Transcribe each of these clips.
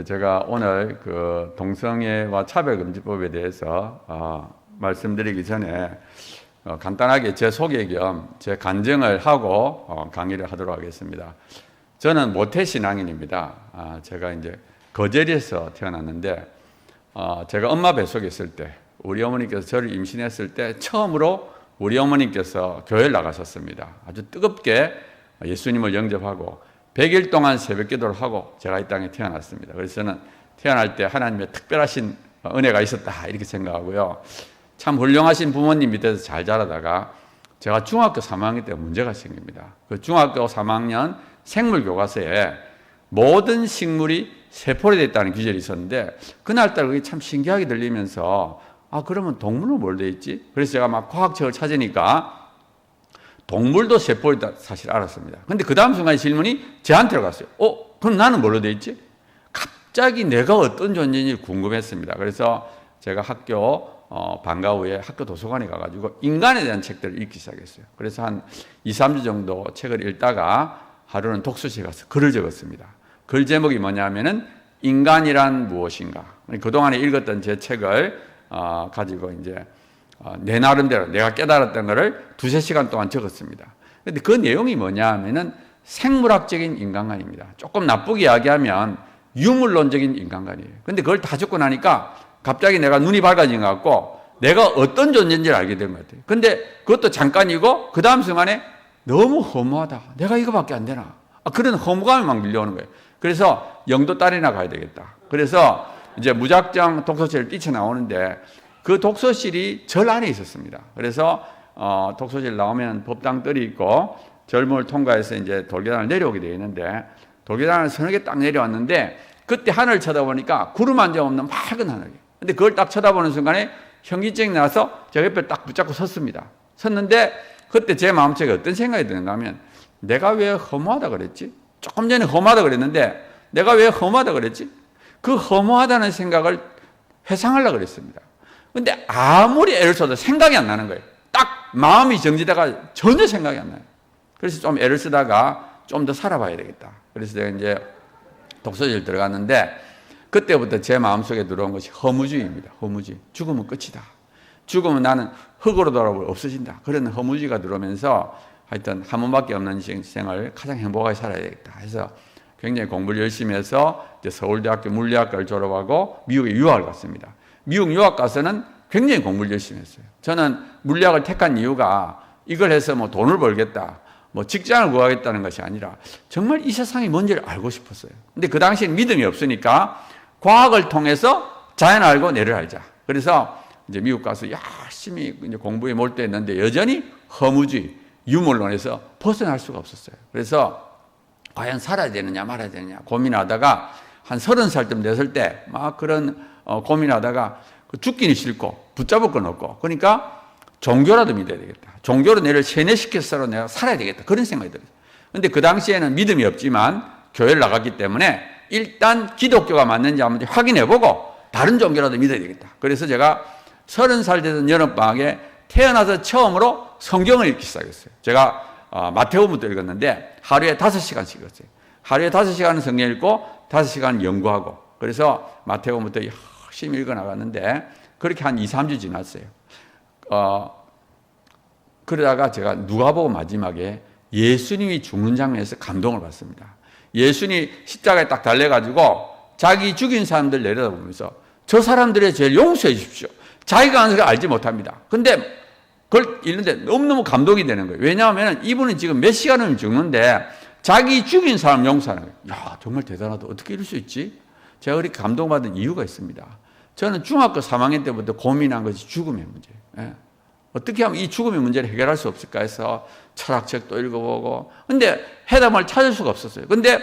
제가 오늘 그 동성애와 차별금지법에 대해서 말씀드리기 전에 간단하게 제 소개 겸 제 간증을 하고 강의를 하도록 하겠습니다. 저는 모태신앙인입니다. 제가 이제 거제리에서 태어났는데 제가 엄마 뱃속에 있을 때 우리 어머니께서 저를 임신했을 때 처음으로 우리 어머니께서 교회를 나가셨습니다. 아주 뜨겁게 예수님을 영접하고 100일 동안 새벽 기도를 하고 제가 이 땅에 태어났습니다. 그래서 저는 태어날 때 하나님의 특별하신 은혜가 있었다 이렇게 생각하고요. 참 훌륭하신 부모님 밑에서 잘 자라다가 제가 중학교 3학년 때 문제가 생깁니다. 그 중학교 3학년 생물교과서에 모든 식물이 세포로 되어 있다는 규절이 있었는데 그날따라 그게 참 신기하게 들리면서 그러면 동물은 뭘 되어 있지? 그래서 제가 막 과학책을 찾으니까 동물도 세포이다 사실 알았습니다. 근데 그 다음 순간에 질문이 저한테로 갔어요. 그럼 나는 뭘로 되어 있지? 갑자기 내가 어떤 존재인지 궁금했습니다. 그래서 제가 학교 방과 후에 학교 도서관에 가가지고 인간에 대한 책들을 읽기 시작했어요. 그래서 한 2, 3주 정도 책을 읽다가 하루는 독서실에 가서 글을 적었습니다. 글 제목이 뭐냐면은 인간이란 무엇인가. 그동안에 읽었던 제 책을 가지고 이제 내 나름대로 내가 깨달았던 것을 2-3시간 동안 적었습니다. 그런데 그 내용이 뭐냐 하면은 생물학적인 인간관입니다. 조금 나쁘게 이야기하면 유물론적인 인간관이에요. 근데 그걸 다 적고 나니까 갑자기 내가 눈이 밝아진 것 같고 내가 어떤 존재인지를 알게 된 것 같아요. 근데 그것도 잠깐이고 그 다음 순간에 너무 허무하다. 내가 이거밖에 안 되나. 그런 허무감이 막 밀려오는 거예요. 그래서 영도 딸이나 가야 되겠다. 그래서 이제 무작정 독서실을 뛰쳐나오는데 그 독서실이 절 안에 있었습니다. 그래서 독서실 나오면 법당들이 있고 절문을 통과해서 이제 돌계단을 내려오게 되어 있는데 돌계단을 서너 개 딱 내려왔는데 그때 하늘을 쳐다보니까 구름 한 점 없는 맑은 하늘이에요. 근데 그걸 딱 쳐다보는 순간에 현기증이 나서 제 옆에 딱 붙잡고 섰습니다. 섰는데 그때 제 마음속에 어떤 생각이 드는가 하면 내가 왜 허무하다 그랬지? 조금 전에 허무하다 그랬는데 내가 왜 허무하다 그랬지? 그 허무하다는 생각을 회상하려고 그랬습니다. 근데 아무리 애를 써도 생각이 안 나는 거예요. 딱 마음이 정지다가 전혀 생각이 안 나요. 그래서 좀 애를 쓰다가 좀 더 살아봐야 되겠다. 그래서 제가 이제 독서실 들어갔는데 그때부터 제 마음속에 들어온 것이 허무주의입니다. 허무주의. 죽으면 끝이다. 죽으면 나는 흙으로 돌아버려 없어진다. 그런 허무주의가 들어오면서 하여튼 한 번밖에 없는 생을 가장 행복하게 살아야 되겠다 해서 굉장히 공부를 열심히 해서 이제 서울대학교 물리학과를 졸업하고 미국에 유학을 갔습니다. 미국 유학 가서는 굉장히 공부를 열심히 했어요. 저는 물리학을 택한 이유가 이걸 해서 뭐 돈을 벌겠다, 뭐 직장을 구하겠다는 것이 아니라 정말 이 세상이 뭔지를 알고 싶었어요. 근데 그 당시에는 믿음이 없으니까 과학을 통해서 자연 알고 내를 알자. 그래서 이제 미국 가서 열심히 이제 공부에 몰두했는데 여전히 허무주의, 유물론에서 벗어날 수가 없었어요. 그래서 과연 살아야 되느냐 말아야 되느냐 고민하다가 한 30살쯤 됐을 때 막 그런 고민하다가 죽기는 싫고 붙잡을 건 없고 그러니까 종교라도 믿어야 되겠다. 종교로 내를 세뇌시켜서 내가 살아야 되겠다. 그런 생각이 들어요. 그런데 그 당시에는 믿음이 없지만 교회를 나갔기 때문에 일단 기독교가 맞는지 안 맞는지 확인해보고 다른 종교라도 믿어야 되겠다. 그래서 제가 30살 되던 여름방학에 태어나서 처음으로 성경을 읽기 시작했어요. 제가 마태복음부터 읽었는데 하루에 5시간씩 읽었어요. 하루에 5시간은 성경 읽고 5시간은 연구하고 그래서 마태복음부터 열심히 읽어나갔는데 그렇게 한 2, 3주 지났어요. 그러다가 제가 누가복음 마지막에 예수님이 죽는 장면에서 감동을 받습니다. 예수님이 십자가에 딱 달려가지고 자기 죽인 사람들 내려다보면서 저 사람들의 죄를 용서해 주십시오. 자기가 하는 걸 알지 못합니다. 근데 그걸 읽는데 너무너무 감동이 되는 거예요. 왜냐하면 이분은 지금 몇 시간을 죽는데 자기 죽인 사람 용서하는 거예요. 야, 정말 대단하다. 어떻게 이럴 수 있지? 제가 그렇게 감동받은 이유가 있습니다. 저는 중학교 3학년 때부터 고민한 것이 죽음의 문제예요. 예. 어떻게 하면 이 죽음의 문제를 해결할 수 없을까 해서 철학책도 읽어보고 근데 해답을 찾을 수가 없었어요. 근데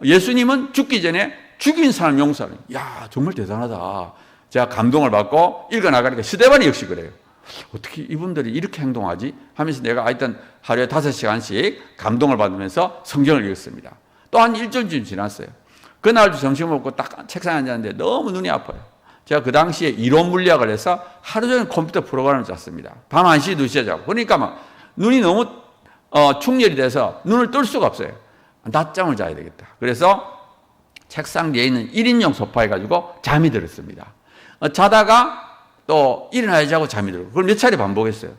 예수님은 죽기 전에 죽인 사람 용서하는 야, 정말 대단하다. 제가 감동을 받고 읽어나가니까 스데반이 역시 그래요. 어떻게 이분들이 이렇게 행동하지? 하면서 내가 하여튼 하루에 5시간씩 감동을 받으면서 성경을 읽었습니다. 또 한 일주일쯤 지났어요. 그날도 점심 먹고 딱 책상에 앉았는데 너무 눈이 아파요. 제가 그 당시에 이론 물리학을 해서 하루 종일 컴퓨터 프로그램을 짰습니다. 밤 1시, 2시에 자고. 그러니까 막 눈이 너무 충혈이 돼서 눈을 뜰 수가 없어요. 낮잠을 자야 되겠다. 그래서 책상 뒤에 있는 1인용 소파에 가지고 잠이 들었습니다. 자다가 또 일어나야지 하고 잠이 들고 그걸 몇 차례 반복했어요.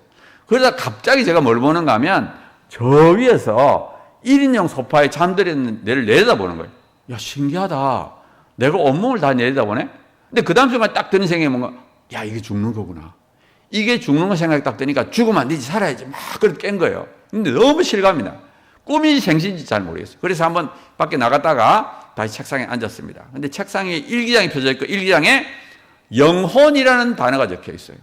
그러다 갑자기 제가 뭘 보는가 하면 저 위에서 1인용 소파에 잠들었는 내를 내려다보는 거예요. 야, 신기하다. 내가 온몸을 다 내려다보네? 근데 그 다음 순간 딱 드는 생각이 뭔가, 야, 이게 죽는 거구나. 이게 죽는 거 생각이 딱 드니까 죽으면 안 되지, 살아야지. 막 그렇게 깬 거예요. 근데 너무 실감이나. 꿈인지 생신인지 잘 모르겠어요. 그래서 한번 밖에 나갔다가 다시 책상에 앉았습니다. 근데 책상에 일기장이 펴져 있고 일기장에 영혼이라는 단어가 적혀 있어요.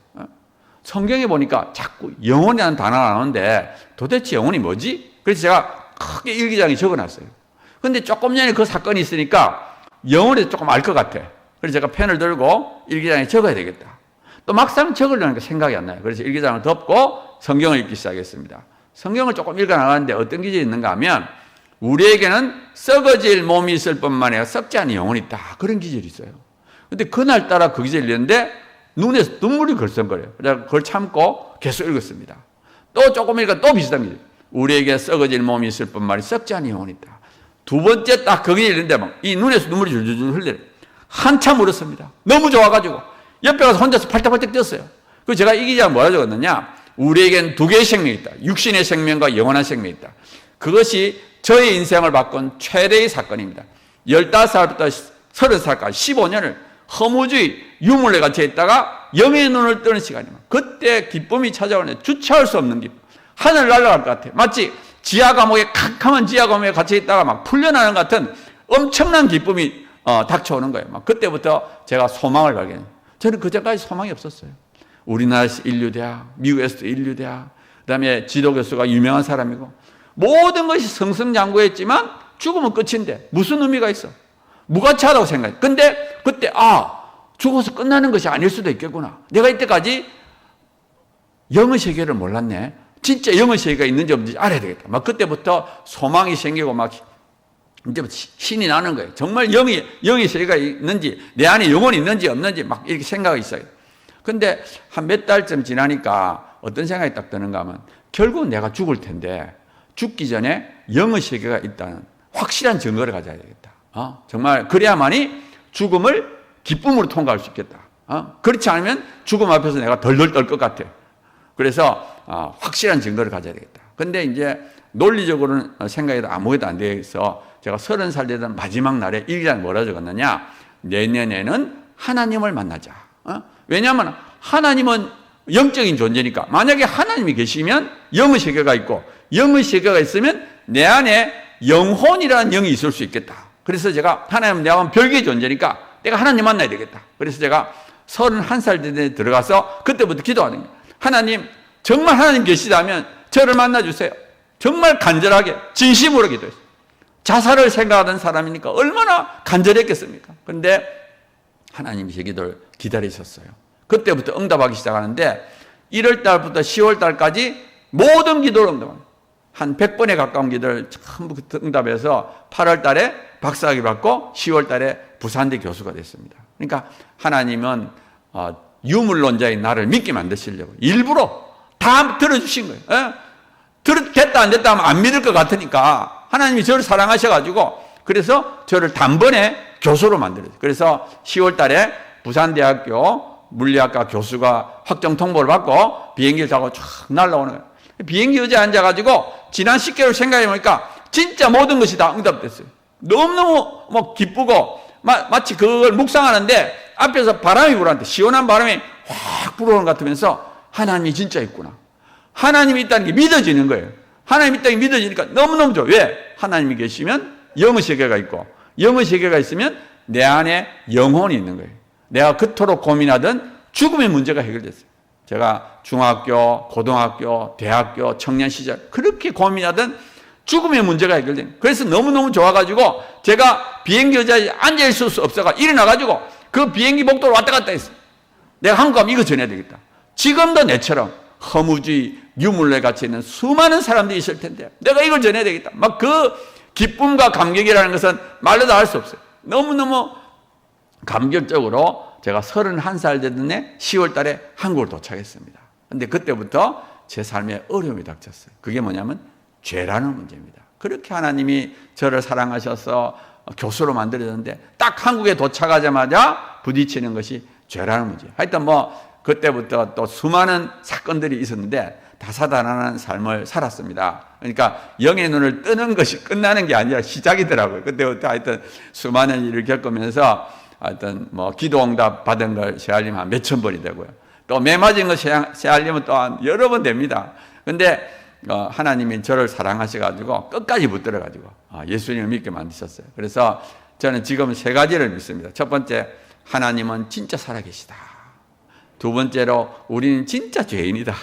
성경에 보니까 자꾸 영혼이라는 단어가 나오는데 도대체 영혼이 뭐지? 그래서 제가 크게 일기장에 적어놨어요. 근데 조금 전에 그 사건이 있으니까 영혼에 조금 알 것 같아. 그래서 제가 펜을 들고 일기장에 적어야 되겠다. 또 막상 적으려니까 생각이 안 나요. 그래서 일기장을 덮고 성경을 읽기 시작했습니다. 성경을 조금 읽어 나가는데 어떤 기질이 있는가 하면 우리에게는 썩어질 몸이 있을 뿐만 아니라 썩지 않은 영혼이 있다. 그런 기질이 있어요. 근데 그날따라 그 기질이 있는데 눈에서 눈물이 걸썽거려요. 그래서 그걸 참고 계속 읽었습니다. 또 조금 읽으니까 또 비슷한 기질. 우리에게 썩어질 몸이 있을 뿐만 아니라 썩지 않은 영혼이 있다. 두 번째 딱 그 기질이 있는데 막 이 눈에서 눈물이 줄줄줄 흘려요. 한참 울었습니다. 너무 좋아가지고 옆에 가서 혼자서 팔딱팔딱 뛰었어요. 그래서 제가 이 기자가 뭐라 적었느냐? 우리에겐 두 개의 생명이 있다. 육신의 생명과 영원한 생명이 있다. 그것이 저의 인생을 바꾼 최대의 사건입니다. 15살부터 30살까지 15년을 허무주의, 유물에 갇혀 있다가 영의 눈을 뜨는 시간이면 그때 기쁨이 찾아오는데 주체할 수 없는 기쁨. 하늘 날아갈 것 같아. 마치 지하 감옥에 캄캄한 지하 감옥에 갇혀 있다가 막 풀려나는 것 같은 엄청난 기쁨이 닥쳐오는 거예요. 막 그때부터 제가 소망을 발견해요. 저는 그때까지 소망이 없었어요. 우리나라에서 인류대학, 미국에서도 인류대학, 그다음에 지도교수가 유명한 사람이고 모든 것이 승승장구했지만 죽으면 끝인데 무슨 의미가 있어? 무가치하다고 생각해. 근데 그때 죽어서 끝나는 것이 아닐 수도 있겠구나. 내가 이때까지 영의 세계를 몰랐네. 진짜 영의 세계가 있는지 없는지 알아야 되겠다. 막 그때부터 소망이 생기고 막 이제부터 신이 나는 거예요. 정말 영의 세계가 있는지 내 안에 영혼이 있는지 없는지 막 이렇게 생각이 있어요. 근데 한 몇 달쯤 지나니까 어떤 생각이 딱 드는가 하면 결국은 내가 죽을 텐데 죽기 전에 영의 세계가 있다는 확실한 증거를 가져야 되겠다. 정말 그래야만이 죽음을 기쁨으로 통과할 수 있겠다. 그렇지 않으면 죽음 앞에서 내가 덜덜 떨 것 같아. 그래서 확실한 증거를 가져야 되겠다. 근데 이제 논리적으로는 생각해도 아무것도 안 돼서 제가 30살 되던 마지막 날에 일기장에 뭐라 적었느냐? 내년에는 하나님을 만나자. 왜냐하면 하나님은 영적인 존재니까 만약에 하나님이 계시면 영의 세계가 있고 영의 세계가 있으면 내 안에 영혼이라는 영이 있을 수 있겠다. 그래서 제가 하나님은 내가 별개의 존재니까 내가 하나님 만나야 되겠다. 그래서 제가 31살 때 들어가서 그때부터 기도하는 거예요. 하나님, 정말 하나님 계시다면 저를 만나주세요. 정말 간절하게 진심으로 기도했어요. 자살을 생각하던 사람이니까 얼마나 간절했겠습니까? 그런데 하나님이 제 기도를 기다리셨어요. 그때부터 응답하기 시작하는데 1월 달부터 10월 달까지 모든 기도를 응답합니다. 한 100번에 가까운 기도를 전부 응답해서 8월 달에 박사학위 받고 10월 달에 부산대 교수가 됐습니다. 그러니까 하나님은 유물론자인 나를 믿게 만드시려고 일부러 다 들어주신 거예요. 됐다 안 됐다 하면 안 믿을 것 같으니까 하나님이 저를 사랑하셔가지고 그래서 저를 단번에 교수로 만들었어요. 그래서 10월 달에 부산대학교 물리학과 교수가 확정 통보를 받고 비행기를 타고 쫙 날아오는 거예요. 비행기 의자에 앉아가지고 지난 10개월 생각해보니까 진짜 모든 것이 다 응답됐어요. 너무너무 막 기쁘고 마치 그걸 묵상하는데 앞에서 바람이 불었는데 시원한 바람이 확 불어오는 것 같으면서 하나님이 진짜 있구나. 하나님이 있다는 게 믿어지는 거예요. 하나님이 있다는 게 믿어지니까 너무너무 좋아. 왜? 하나님이 계시면 영의 세계가 있고 영의 세계가 있으면 내 안에 영혼이 있는 거예요. 내가 그토록 고민하던 죽음의 문제가 해결됐어요. 제가 중학교, 고등학교, 대학교, 청년 시절 그렇게 고민하던 죽음의 문제가 해결된. 그래서 너무너무 좋아가지고 제가 비행기 의자에 앉아있을 수 없어가 일어나가지고 그 비행기 복도로 왔다 갔다 했어요. 내가 한국 가면 이거 전해야 되겠다. 지금도 내처럼 허무주의, 유물에 갇혀있는 수많은 사람들이 있을 텐데 내가 이걸 전해야 되겠다. 막 그 기쁨과 감격이라는 것은 말로도 할 수 없어요. 너무너무 감격적으로 제가 31살 되던 해 10월 달에 한국을 도착했습니다. 근데 그때부터 제 삶에 어려움이 닥쳤어요. 그게 뭐냐면 죄라는 문제입니다. 그렇게 하나님이 저를 사랑하셔서 교수로 만들어졌는데 딱 한국에 도착하자마자 부딪히는 것이 죄라는 문제. 하여튼 그때부터 또 수많은 사건들이 있었는데 다사다난한 삶을 살았습니다. 그러니까 영의 눈을 뜨는 것이 끝나는 게 아니라 시작이더라고요. 그때부터 하여튼 수많은 일을 겪으면서 하여튼 기도응답 받은 걸 세알림 한 몇천 번이 되고요. 또 매 맞은 거 세알림은 또한 여러 번 됩니다. 근데 하나님이 저를 사랑하셔가지고 끝까지 붙들어가지고 예수님을 믿게 만드셨어요. 그래서 저는 지금 세 가지를 믿습니다. 첫 번째, 하나님은 진짜 살아계시다. 두 번째로, 우리는 진짜 죄인이다.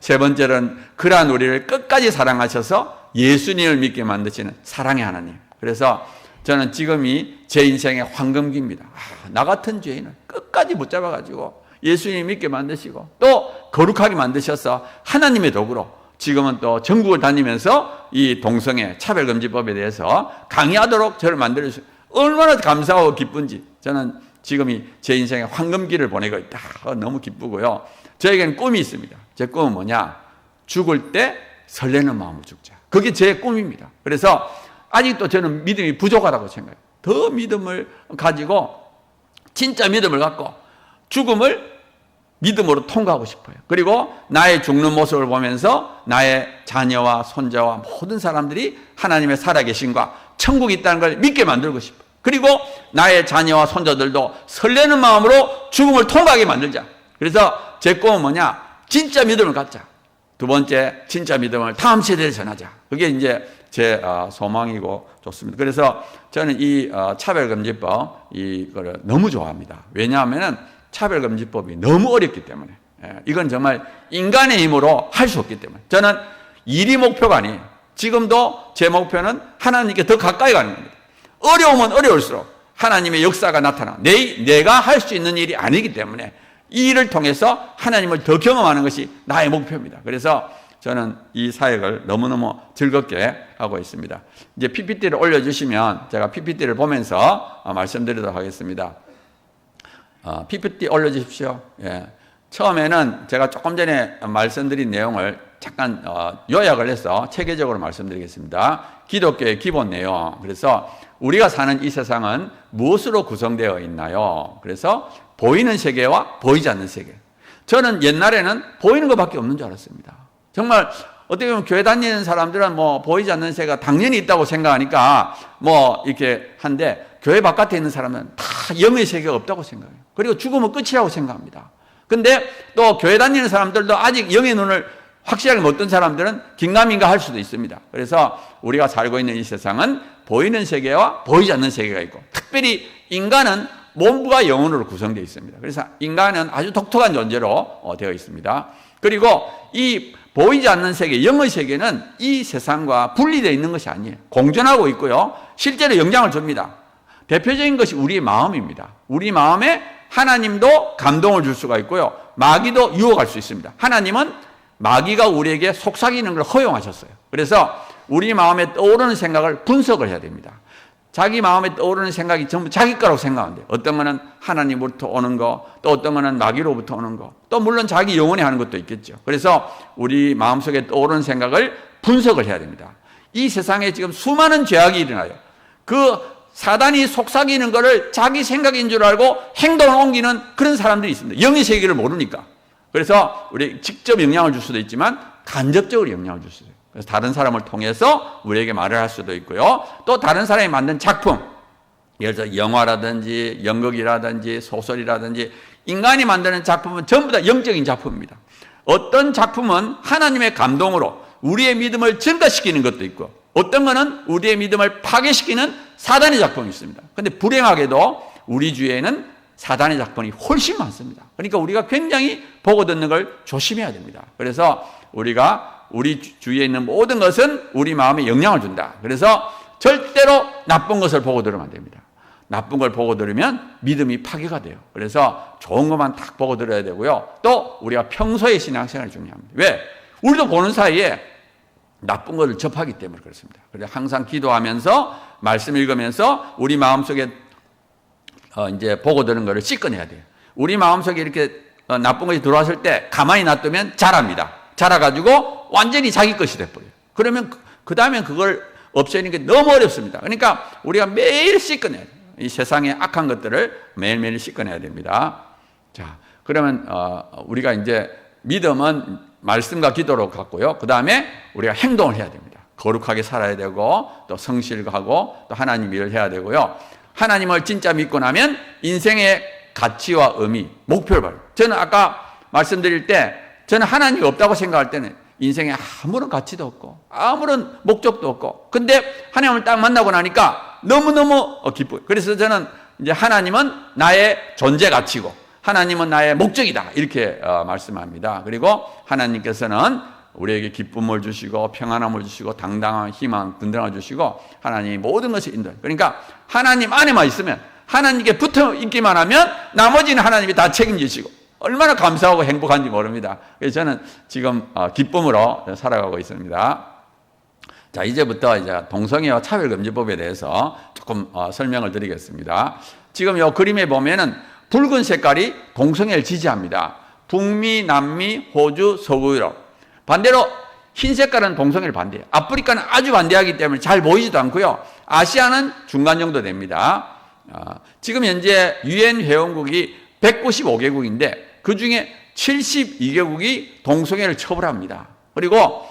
세 번째로는 그러한 우리를 끝까지 사랑하셔서 예수님을 믿게 만드시는 사랑의 하나님. 그래서 저는 지금이 제 인생의 황금기입니다. 나 같은 죄인을 끝까지 붙잡아가지고 예수님 믿게 만드시고 또 거룩하게 만드셔서 하나님의 도구로 지금은 또 전국을 다니면서 이 동성애 차별금지법에 대해서 강의하도록 저를 만들어주시고 얼마나 감사하고 기쁜지 저는 지금이 제 인생의 황금기를 보내고 있다. 너무 기쁘고요. 저에게는 꿈이 있습니다. 제 꿈은 뭐냐? 죽을 때 설레는 마음으로 죽자. 그게 제 꿈입니다. 그래서 아직도 저는 믿음이 부족하다고 생각해요. 더 믿음을 가지고 진짜 믿음을 갖고 죽음을 믿음으로 통과하고 싶어요. 그리고 나의 죽는 모습을 보면서 나의 자녀와 손자와 모든 사람들이 하나님의 살아계심과 천국이 있다는 걸 믿게 만들고 싶어요. 그리고 나의 자녀와 손자들도 설레는 마음으로 죽음을 통과하게 만들자. 그래서 제 꿈은 뭐냐? 진짜 믿음을 갖자. 두 번째, 진짜 믿음을 다음 세대에 전하자. 그게 이제 제 소망이고 좋습니다. 그래서 저는 이 차별금지법 이거를 너무 좋아합니다. 왜냐하면은 차별금지법이 너무 어렵기 때문에 이건 정말 인간의 힘으로 할 수 없기 때문에 저는 일이 목표가 아니에요. 지금도 제 목표는 하나님께 더 가까이 가는 겁니다. 어려우면 어려울수록 하나님의 역사가 나타나 내가 할 수 있는 일이 아니기 때문에 이 일을 통해서 하나님을 더 경험하는 것이 나의 목표입니다. 그래서 저는 이 사역을 너무너무 즐겁게 하고 있습니다. 이제 PPT를 올려주시면 제가 PPT를 보면서 말씀드리도록 하겠습니다. PPT 올려주십시오. 예. 처음에는 제가 조금 전에 말씀드린 내용을 잠깐 요약을 해서 체계적으로 말씀드리겠습니다. 기독교의 기본 내용. 그래서 우리가 사는 이 세상은 무엇으로 구성되어 있나요? 그래서 보이는 세계와 보이지 않는 세계. 저는 옛날에는 보이는 것밖에 없는 줄 알았습니다. 정말 어떻게 보면 교회 다니는 사람들은 보이지 않는 세계가 당연히 있다고 생각하니까 이렇게 한데 교회 바깥에 있는 사람은 다 영의 세계가 없다고 생각해요. 그리고 죽으면 끝이라고 생각합니다. 근데 또 교회 다니는 사람들도 아직 영의 눈을 확실하게 못 뜬 사람들은 긴가민가 할 수도 있습니다. 그래서 우리가 살고 있는 이 세상은 보이는 세계와 보이지 않는 세계가 있고 특별히 인간은 몸과 영혼으로 구성되어 있습니다. 그래서 인간은 아주 독특한 존재로 되어 있습니다. 그리고 이 보이지 않는 세계, 영의 세계는 이 세상과 분리되어 있는 것이 아니에요. 공존하고 있고요. 실제로 영향을 줍니다. 대표적인 것이 우리의 마음입니다. 우리 마음에 하나님도 감동을 줄 수가 있고요. 마귀도 유혹할 수 있습니다. 하나님은 마귀가 우리에게 속삭이는 걸 허용하셨어요. 그래서 우리 마음에 떠오르는 생각을 분석을 해야 됩니다. 자기 마음에 떠오르는 생각이 전부 자기 거라고 생각하는데 어떤 거는 하나님으로부터 오는 거, 또 어떤 거는 마귀로부터 오는 거, 또 물론 자기 영혼이 하는 것도 있겠죠. 그래서 우리 마음속에 떠오르는 생각을 분석을 해야 됩니다. 이 세상에 지금 수많은 죄악이 일어나요. 그 사단이 속삭이는 거를 자기 생각인 줄 알고 행동을 옮기는 그런 사람들이 있습니다. 영의 세계를 모르니까. 그래서 우리 직접 영향을 줄 수도 있지만 간접적으로 영향을 줄 수도 있어요. 그래서 다른 사람을 통해서 우리에게 말을 할 수도 있고요. 또 다른 사람이 만든 작품, 예를 들어 영화라든지 연극이라든지 소설이라든지 인간이 만드는 작품은 전부 다 영적인 작품입니다. 어떤 작품은 하나님의 감동으로 우리의 믿음을 증가시키는 것도 있고 어떤 거는 우리의 믿음을 파괴시키는 사단의 작품이 있습니다. 그런데 불행하게도 우리 주위에는 사단의 작품이 훨씬 많습니다. 그러니까 우리가 굉장히 보고 듣는 걸 조심해야 됩니다. 그래서 우리가 우리 주위에 있는 모든 것은 우리 마음에 영향을 준다. 그래서 절대로 나쁜 것을 보고 들으면 안 됩니다. 나쁜 걸 보고 들으면 믿음이 파괴가 돼요. 그래서 좋은 것만 딱 보고 들어야 되고요. 또 우리가 평소에 신앙생활이 중요합니다. 왜? 우리도 보는 사이에 나쁜 것을 접하기 때문에 그렇습니다. 그래서 항상 기도하면서 말씀 읽으면서 우리 마음속에 이제 보고 드는 것을 씻어내야 돼요. 우리 마음속에 이렇게 나쁜 것이 들어왔을 때 가만히 놔두면 자랍니다. 자라가지고 완전히 자기 것이 돼버려요. 그러면 그 다음에 그걸 없애는 게 너무 어렵습니다. 그러니까 우리가 매일 씻어내야 돼요. 이 세상의 악한 것들을 매일매일 씻어내야 됩니다. 자, 그러면 우리가 이제 믿음은 말씀과 기도로 갖고요. 그 다음에 우리가 행동을 해야 됩니다. 거룩하게 살아야 되고 또 성실하고 또 하나님 일을 해야 되고요. 하나님을 진짜 믿고 나면 인생의 가치와 의미, 목표를 봐요. 저는 아까 말씀드릴 때 저는 하나님이 없다고 생각할 때는 인생에 아무런 가치도 없고 아무런 목적도 없고, 근데 하나님을 딱 만나고 나니까 너무너무 기뻐요. 그래서 저는 이제 하나님은 나의 존재 가치고 하나님은 나의 목적이다 이렇게 말씀합니다. 그리고 하나님께서는 우리에게 기쁨을 주시고 평안함을 주시고 당당한 희망, 든든함을 주시고 하나님이 모든 것을 인도해요. 그러니까 하나님 안에만 있으면, 하나님께 붙어 있기만 하면 나머지는 하나님이 다 책임지시고 얼마나 감사하고 행복한지 모릅니다. 그래서 저는 지금 기쁨으로 살아가고 있습니다. 자, 이제부터 이제 동성애와 차별금지법에 대해서 조금 설명을 드리겠습니다. 지금 이 그림에 보면은 붉은 색깔이 동성애를 지지합니다. 북미, 남미, 호주, 서구 유럽. 반대로 흰 색깔은 동성애를 반대해요. 아프리카는 아주 반대하기 때문에 잘 보이지도 않고요. 아시아는 중간 정도 됩니다. 지금 현재 유엔 회원국이 195개국인데 그 중에 72개국이 동성애를 처벌합니다. 그리고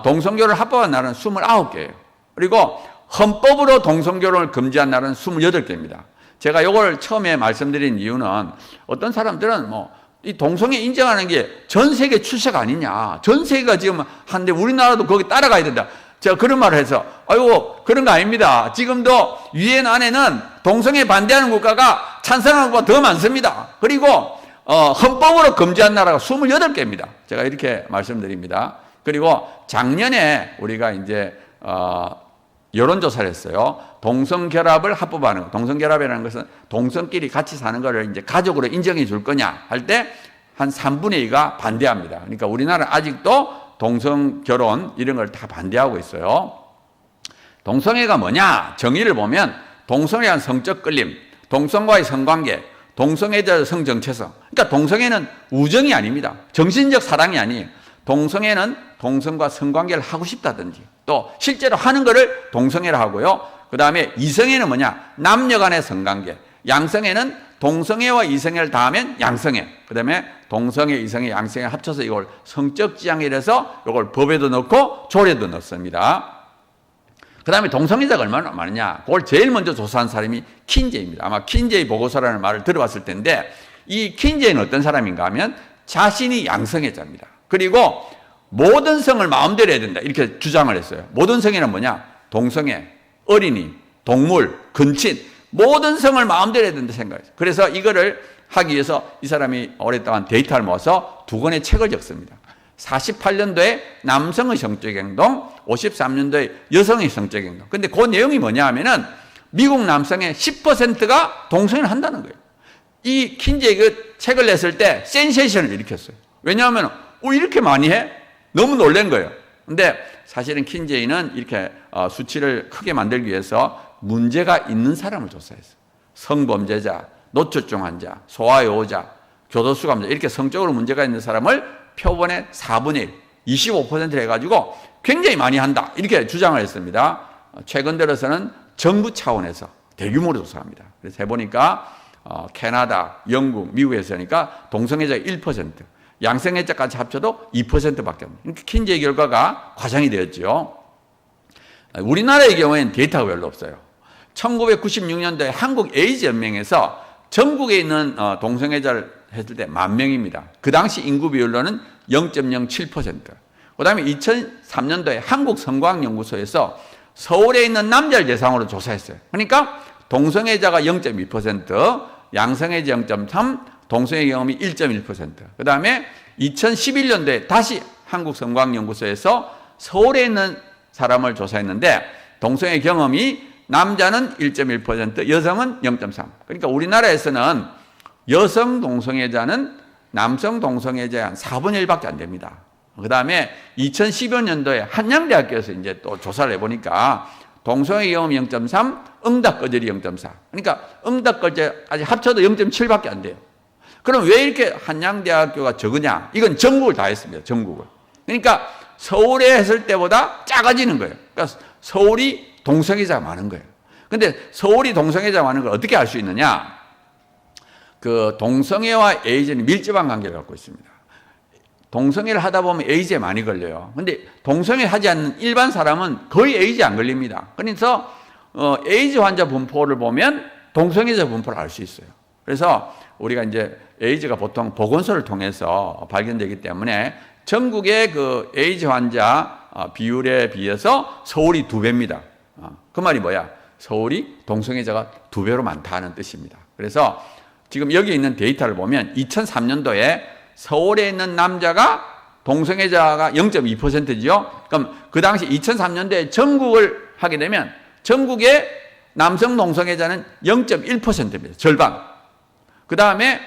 동성교를 합법한 나라는 29개예요. 그리고 헌법으로 동성교를 금지한 나라는 28개입니다. 제가 이걸 처음에 말씀드린 이유는 어떤 사람들은 이 동성애 인정하는 게 전 세계 추세가 아니냐. 전 세계가 지금 한데 우리나라도 거기 따라가야 된다. 제가 그런 말을 해서 아이고 그런 거 아닙니다. 지금도 유엔 안에는 동성애 반대하는 국가가 찬성하는 것보다 더 많습니다. 그리고 헌법으로 금지한 나라가 28개입니다. 제가 이렇게 말씀드립니다. 그리고 작년에 우리가 이제 여론조사를 했어요. 동성결합을 합법화하는 거. 동성결합이라는 것은 동성끼리 같이 사는 거를 이제 가족으로 인정해 줄 거냐 할 때 한 3분의 2가 반대합니다. 그러니까 우리나라는 아직도 동성결혼 이런 걸 다 반대하고 있어요. 동성애가 뭐냐? 정의를 보면 동성애한 성적 끌림, 동성과의 성관계, 동성애자의 성정체성. 그러니까 동성애는 우정이 아닙니다. 정신적 사랑이 아니에요. 동성애는 동성과 성관계를 하고 싶다든지 또 실제로 하는 거를 동성애라 하고요. 그 다음에 이성애는 뭐냐? 남녀 간의 성관계. 양성애는 동성애와 이성애를 다하면 양성애. 그 다음에 동성애, 이성애, 양성애 합쳐서 이걸 성적 지향이라서 이걸 법에도 넣고 조례도 넣습니다. 그 다음에 동성애자가 얼마나 많으냐? 그걸 제일 먼저 조사한 사람이 킨제이입니다. 아마 킨제이 보고서라는 말을 들어봤을 텐데 이 킨제이는 어떤 사람인가 하면 자신이 양성애자입니다. 그리고 모든 성을 마음대로 해야 된다 이렇게 주장을 했어요. 모든 성애는 뭐냐? 동성애, 어린이, 동물, 근친 모든 성을 마음대로 해야 된다 생각했어요. 그래서 이거를 하기 위해서 이 사람이 오랫동안 데이터를 모아서 2권의 책을 적습니다. 48년도에 남성의 성적 행동, 53년도에 여성의 성적 행동. 근데 그 내용이 뭐냐 하면은 미국 남성의 10%가 동성애를 한다는 거예요. 이 킨제이 그 책을 냈을 때 센세이션을 일으켰어요. 왜냐하면 이렇게 많이 해? 너무 놀란 거예요. 근데 사실은 킨제이는 이렇게 수치를 크게 만들기 위해서 문제가 있는 사람을 조사했어요. 성범죄자, 노출증 환자, 소아요자, 교도소 감자 이렇게 성적으로 문제가 있는 사람을 표본의 4분의 1, 25% 해가지고 굉장히 많이 한다 이렇게 주장을 했습니다. 최근 들어서는 정부 차원에서 대규모로 조사합니다. 그래서 해보니까 캐나다, 영국, 미국에서니까 동성애자 1%, 양성애자까지 합쳐도 2%밖에 없는 킨제이 결과가 과장이 되었죠. 우리나라의 경우에는 데이터가 별로 없어요. 1996년도에 한국 에이즈 연맹에서 전국에 있는 동성애자를 했을 때 10,000명입니다. 그 당시 인구 비율로는 0.07%. 그 다음에 2003년도에 한국성과학연구소에서 서울에 있는 남자를 대상으로 조사했어요. 그러니까 동성애자가 0.2%, 양성애자 0.3%, 동성애 경험이 1.1%. 그 다음에 2011년도에 다시 한국성과학연구소에서 서울에 있는 사람을 조사했는데 동성애 경험이 남자는 1.1%, 여성은 0.3%. 그러니까 우리나라에서는 여성 동성애자는 남성 동성애자의 한 4분의 1밖에 안 됩니다. 그 다음에 2015년도에 한양대학교에서 이제 또 조사를 해보니까 동성애 경험이 0.3, 응답거절이 0.4. 그러니까 응답거절까지 합쳐도 0.7밖에 안 돼요. 그럼 왜 이렇게 한양대학교가 적으냐? 이건 전국을 다 했습니다. 전국을. 그러니까 서울에 했을 때보다 작아지는 거예요. 그러니까 서울이 동성애자가 많은 거예요. 근데 서울이 동성애자가 많은 걸 어떻게 알 수 있느냐? 그 동성애와 에이즈는 밀접한 관계를 갖고 있습니다. 동성애를 하다 보면 에이즈에 많이 걸려요. 근데 동성애 하지 않는 일반 사람은 거의 에이즈에 안 걸립니다. 그래서 에이즈 환자 분포를 보면 동성애자 분포를 알 수 있어요. 그래서 우리가 이제 에이즈가 보통 보건소를 통해서 발견되기 때문에 전국의 그 에이즈 환자 비율에 비해서 서울이 2배입니다. 그 말이 뭐야? 서울이 동성애자가 2배로 많다는 뜻입니다. 그래서 지금 여기 있는 데이터를 보면 2003년도에 서울에 있는 남자가 동성애자가 0.2%죠. 그럼 그 당시 2003년도에 전국을 하게 되면 전국의 남성 동성애자는 0.1%입니다. 절반. 그 다음에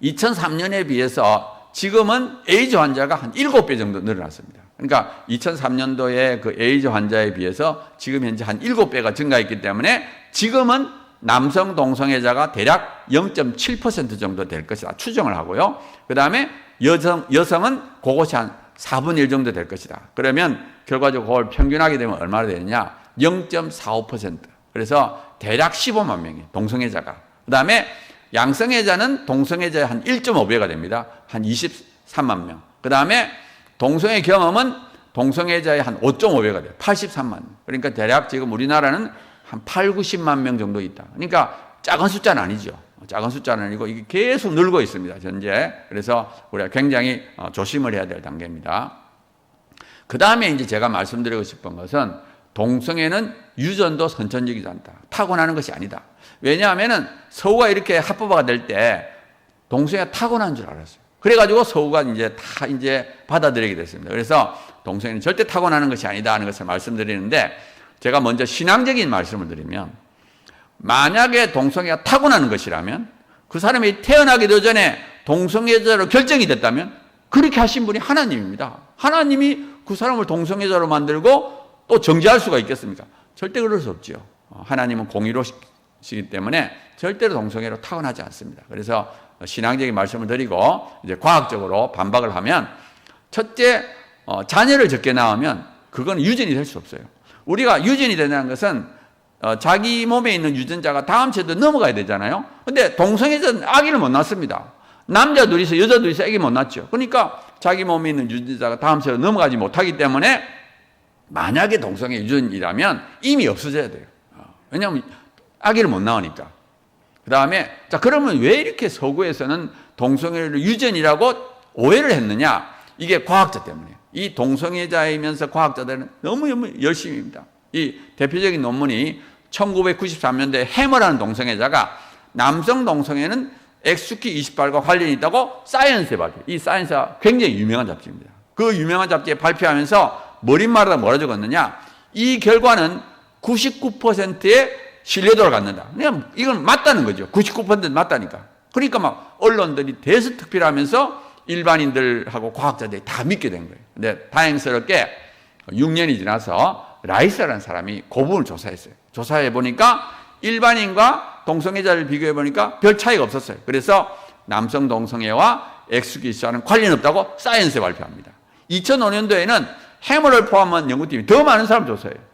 2003년에 비해서 지금은 에이즈 환자가 한 7배 정도 늘어났습니다. 그러니까 2003년도에 그 에이즈 환자에 비해서 지금 현재 한 7배가 증가했기 때문에 지금은 남성 동성애자가 대략 0.7% 정도 될 것이다. 추정을 하고요. 그 다음에 여성은 그것이 한 4분의 1 정도 될 것이다. 그러면 결과적으로 그걸 평균하게 되면 얼마나 되느냐? 0.45%. 그래서 대략 15만 명이 동성애자가. 그 다음에 양성애자는 동성애자의 한 1.5배가 됩니다. 한 23만 명. 그 다음에 동성애 경험은 동성애자의 한 5.5배가 돼요. 83만 명. 그러니까 대략 지금 우리나라는 한 8, 90만 명 정도 있다. 그러니까 작은 숫자는 아니죠. 작은 숫자는 아니고 이게 계속 늘고 있습니다. 현재. 그래서 우리가 굉장히 조심을 해야 될 단계입니다. 그 다음에 이제 제가 말씀드리고 싶은 것은 동성애는 유전도 선천적이지 않다. 타고나는 것이 아니다. 왜냐하면은 서우가 이렇게 합법화가 될 때 동성애가 타고난 줄 알았어요. 그래가지고 서우가 이제 다 이제 받아들이게 됐습니다. 그래서 동성애는 절대 타고나는 것이 아니다 하는 것을 말씀드리는데 제가 먼저 신앙적인 말씀을 드리면 만약에 동성애가 타고나는 것이라면 그 사람이 태어나기도 전에 동성애자로 결정이 됐다면 그렇게 하신 분이 하나님입니다. 하나님이 그 사람을 동성애자로 만들고 또 정죄할 수가 있겠습니까? 절대 그럴 수 없지요. 하나님은 공의로시기 때문에 절대로 동성애로 타고나지 않습니다. 그래서 신앙적인 말씀을 드리고 이제 과학적으로 반박을 하면 첫째, 자녀를 적게 낳으면 그건 유전이 될 수 없어요. 우리가 유전이 된다는 것은 자기 몸에 있는 유전자가 다음 세대 넘어가야 되잖아요. 근데 동성애자는 아기를 못 낳습니다. 남자 둘이서 여자 둘이서 아기 못 낳죠. 그러니까 자기 몸에 있는 유전자가 다음 세대 넘어가지 못하기 때문에 만약에 동성애 유전이라면 이미 없어져야 돼요. 왜냐하면 아기를 못 낳으니까. 그 다음에 자 그러면 왜 이렇게 서구에서는 동성애를 유전이라고 오해를 했느냐? 이게 과학자 때문이에요. 이 동성애자이면서 과학자들은 너무 열심입니다. 이 대표적인 논문이 1993년도에 해머라는 동성애자가 남성 동성애는 X키 28과 관련이 있다고 사이언스에 발표. 이 사이언스가 굉장히 유명한 잡지입니다. 그 유명한 잡지에 발표하면서 머릿말에다 뭐라 적었느냐? 이 결과는 99%의 신뢰도를 갖는다. 그냥 이건 맞다는 거죠. 99% 맞다니까. 그러니까 막 언론들이 대수특필하면서 일반인들하고 과학자들이 다 믿게 된 거예요. 근데 다행스럽게 6년이 지나서 라이스라는 사람이 그 부분을 조사했어요. 조사해 보니까 일반인과 동성애자를 비교해 보니까 별 차이가 없었어요. 그래서 남성 동성애와 X기스와는 관련 없다고 사이언스에 발표합니다. 2005년도에는 해머를 포함한 연구팀이 더 많은 사람을 조사해요.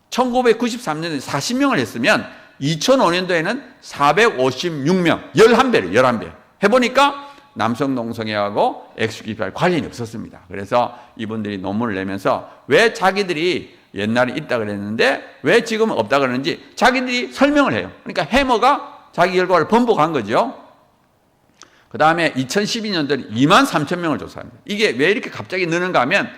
1993년에 40명을 했으면 2005년도에는 456명, 11배를 11배. 해보니까 남성 동성애하고 X기스와 관련이 없었습니다. 그래서 이분들이 논문을 내면서 왜 자기들이 옛날에 있다 그랬는데 왜 지금 없다 그러는지 자기들이 설명을 해요. 그러니까 해머가 자기 결과를 번복한 거죠. 그 다음에 2012년도에 23,000명을 조사합니다. 이게 왜 이렇게 갑자기 느는가 하면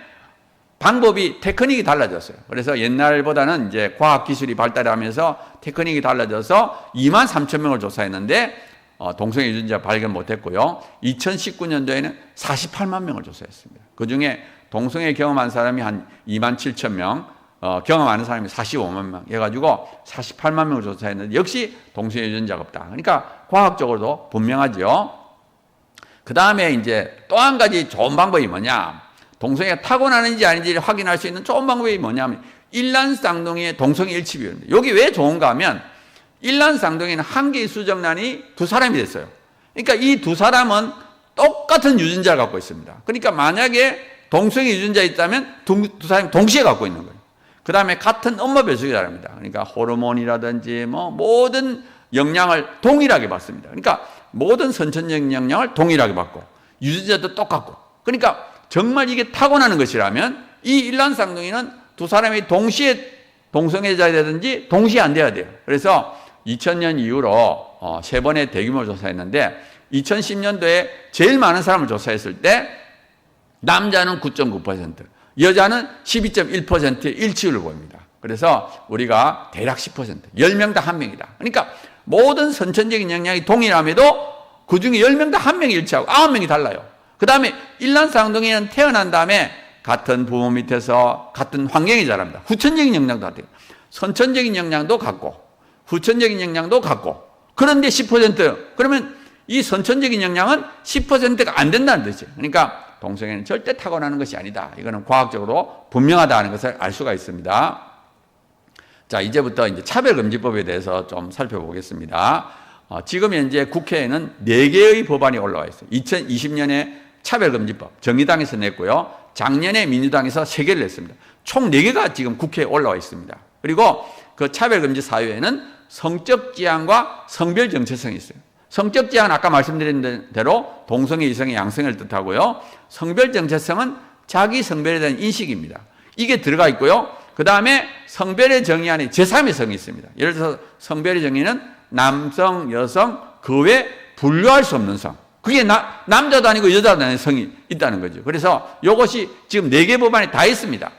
방법이 테크닉이 달라졌어요. 그래서 옛날보다는 이제 과학기술이 발달하면서 테크닉이 달라져서 23,000명을 조사했는데 동성애 유전자 발견 못했고요. 2019년도에는 48만 명을 조사했습니다. 그중에 동성애 경험한 사람이 한 27,000명, 경험하는 사람이 45만 명 해가지고 48만 명을 조사했는데 역시 동성애 유전자가 없다. 그러니까 과학적으로도 분명하죠. 그 다음에 이제 또 한 가지 좋은 방법이 뭐냐? 동성애가 타고나는지 아닌지를 확인할 수 있는 좋은 방법이 뭐냐면 일란쌍둥이의 동성애 일치 비율입니다. 여기 왜 좋은가 하면 일란쌍둥이는 한 개의 수정란이 두 사람이 됐어요. 그러니까 이 두 사람은 똑같은 유전자를 갖고 있습니다. 그러니까 만약에 동성애 유전자 있다면 두 사람이 동시에 갖고 있는 거예요. 그 다음에 같은 엄마 뱃속에 자랍니다. 그러니까 호르몬이라든지 뭐 모든 영향을 동일하게 받습니다. 그러니까 모든 선천적인 영향을 동일하게 받고 유전자도 똑같고, 그러니까 정말 이게 타고나는 것이라면 이 일란쌍둥이는 두 사람이 동시에 동성애자라든지 동시에 안 돼야 돼요. 그래서 2000년 이후로 3번의 대규모 조사했는데 2010년도에 제일 많은 사람을 조사했을 때 남자는 9.9%, 여자는 12.1%의 일치율을 보입니다. 그래서 우리가 대략 10%, 10명 다 1명이다. 그러니까 모든 선천적인 영향이 동일함에도 그 중에 10명 다 1명이 일치하고 9명이 달라요. 그 다음에 일란쌍둥이는 태어난 다음에 같은 부모 밑에서 같은 환경에 자랍니다. 후천적인 영향도 같아요. 선천적인 영향도 같고 후천적인 영향도 같고, 그런데 10%, 그러면 이 선천적인 영향은 10%가 안 된다는 뜻이에요. 그러니까 동성애는 절대 타고나는 것이 아니다. 이거는 과학적으로 분명하다는 것을 알 수가 있습니다. 자, 이제부터 이제 차별금지법에 대해서 좀 살펴보겠습니다. 지금 현재 국회에는 4개의 법안이 올라와 있어요. 2020년에 차별금지법, 정의당에서 냈고요. 작년에 민주당에서 3개를 냈습니다. 총 4개가 지금 국회에 올라와 있습니다. 그리고 그 차별금지 사유에는 성적 지향과 성별 정체성이 있어요. 성적 지향은 아까 말씀드린 대로 동성애, 이성의 양성을 뜻하고요. 성별 정체성은 자기 성별에 대한 인식입니다. 이게 들어가 있고요. 그 다음에 성별의 정의 안에 제3의 성이 있습니다. 예를 들어서 성별의 정의는 남성, 여성, 그 외 분류할 수 없는 성. 그게 남자도 아니고 여자도 아닌 성이 있다는 거죠. 그래서 이것이 지금 4개 법안에 다 있습니다.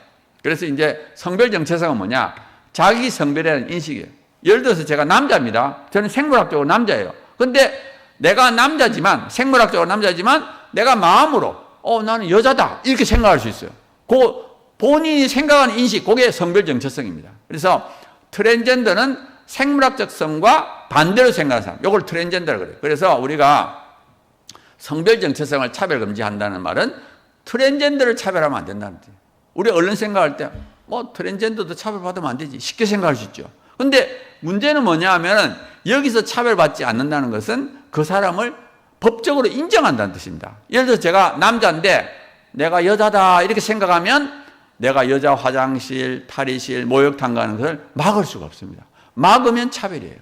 그래서 이제 성별 정체성은 뭐냐? 자기 성별에 대한 인식이에요. 예를 들어서 제가 남자입니다. 저는 생물학적으로 남자예요. 근데 내가 남자지만, 생물학적으로 남자지만 내가 마음으로 나는 여자다 이렇게 생각할 수 있어요. 그 본인이 생각하는 인식, 그게 성별 정체성입니다. 그래서 트랜스젠더는 생물학적 성과 반대로 생각하는 사람, 이걸 트랜스젠더라고 그래요. 그래서 우리가 성별 정체성을 차별금지한다는 말은 트랜스젠더를 차별하면 안 된다는 뜻이에요. 우리 얼른 생각할 때 트랜스젠더도 차별받으면 안 되지, 쉽게 생각할 수 있죠. 근데 문제는 뭐냐 하면 여기서 차별받지 않는다는 것은 그 사람을 법적으로 인정한다는 뜻입니다. 예를 들어서 제가 남자인데 내가 여자다 이렇게 생각하면 내가 여자 화장실, 탈의실, 목욕탕 가는 것을 막을 수가 없습니다. 막으면 차별이에요.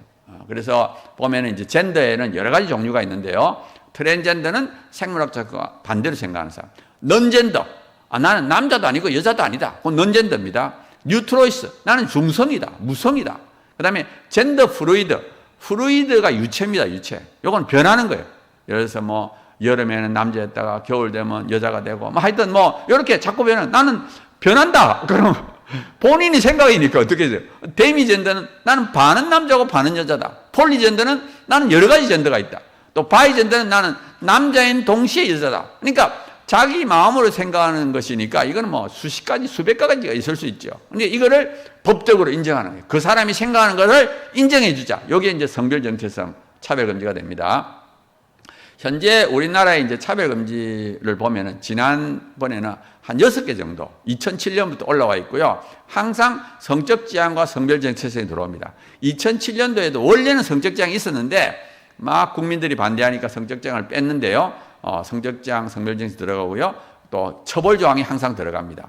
그래서 보면 이제 젠더에는 여러 가지 종류가 있는데요. 트랜스젠더는 생물학적과 반대로 생각하는 사람. 넌젠더, 나는 남자도 아니고 여자도 아니다. 그건 넌젠더입니다. 뉴트로이스, 나는 중성이다, 무성이다. 그 다음에 젠더 프루이드, 프루이드가 유체입니다, 유체. 이건 변하는 거예요. 예를 들어서 뭐 여름에는 남자였다가 겨울 되면 여자가 되고 하여튼 이렇게 자꾸 나는 변한다. 그럼 본인이 생각이니까 어떻게 돼요? 데미젠더는 나는 반은 남자고 반은 여자다. 폴리젠더는 나는 여러 가지 젠더가 있다. 또 바이젠더는 나는 남자인 동시에 여자다. 그러니까 자기 마음으로 생각하는 것이니까 이거는 수십 가지, 수백 가지가 있을 수 있죠. 근데 이거를 법적으로 인정하는 거예요. 그 사람이 생각하는 것을 인정해 주자. 여기에 이제 성별 정체성 차별금지가 됩니다. 현재 우리나라의 이제 차별금지를 보면은 지난번에는 한 6개 정도 2007년부터 올라와 있고요. 항상 성적 지향과 성별 정체성이 들어옵니다. 2007년도에도 원래는 성적 지향이 있었는데 막 국민들이 반대하니까 성적 지향을 뺐는데요. 성적 지향, 성별 정체성 들어가고요. 또 처벌 조항이 항상 들어갑니다.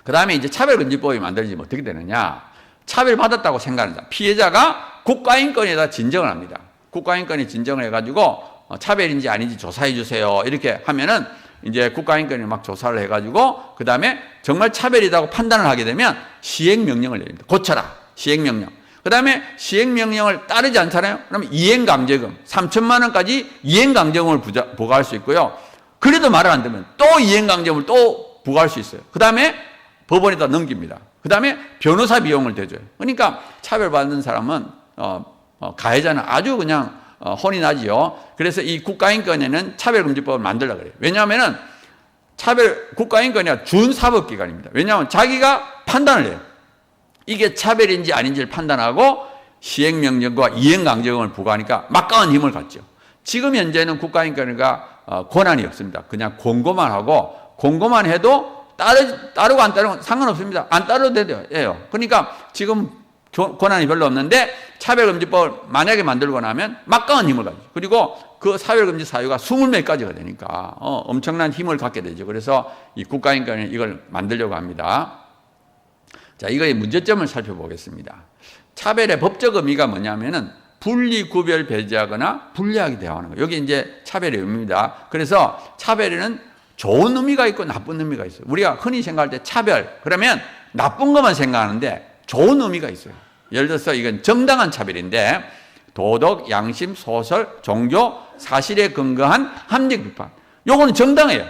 그 다음에 이제 차별금지법이 만들어지면 어떻게 되느냐? 차별받았다고 생각하는 사람, 피해자가 국가인권에다 진정을 합니다. 국가인권에 진정을 해가지고 차별인지 아닌지 조사해 주세요. 이렇게 하면은 이제 국가인권이 막 조사를 해가지고 그 다음에 정말 차별이라고 판단을 하게 되면 시행명령을 내립니다. 고쳐라. 시행명령. 그 다음에 시행명령을 따르지 않잖아요. 그러면 이행강제금 3천만 원까지 이행강제금을 부과할 수 있고요. 그래도 말을 안 듣면 또 이행강제금을 또 부과할 수 있어요. 그 다음에 법원에다 넘깁니다. 그 다음에 변호사 비용을 대줘요. 그러니까 차별받는 사람은 가해자는 아주 그냥 혼이 나지요. 그래서 이 국가인권에는 차별금지법을 만들려고 그래요. 왜냐하면 국가인권이 준사법기관입니다. 왜냐하면 자기가 판단을 해요. 이게 차별인지 아닌지를 판단하고 시행명령과 이행강제금을 부과하니까 막강한 힘을 갖죠. 지금 현재는 국가인권위가 권한이 없습니다. 그냥 공고만 하고 공고만 해도 따르고 안 따르고 상관없습니다. 안 따르도 돼요. 그러니까 지금 권한이 별로 없는데 차별금지법을 만약에 만들고 나면 막강한 힘을 가지죠. 그리고 그 차별금지 사유가 20몇 가지가 되니까 엄청난 힘을 갖게 되죠. 그래서 이 국가인권위는 이걸 만들려고 합니다. 자, 이거의 문제점을 살펴보겠습니다. 차별의 법적 의미가 뭐냐면은 분리, 구별, 배제하거나 분리하게 대하는 거예요. 여기 이제 차별의 의미입니다. 그래서 차별에는 좋은 의미가 있고 나쁜 의미가 있어요. 우리가 흔히 생각할 때 차별, 그러면 나쁜 것만 생각하는데 좋은 의미가 있어요. 예를 들어서 이건 정당한 차별인데 도덕, 양심, 소설, 종교, 사실에 근거한 합리적 비판. 요거는 정당해요.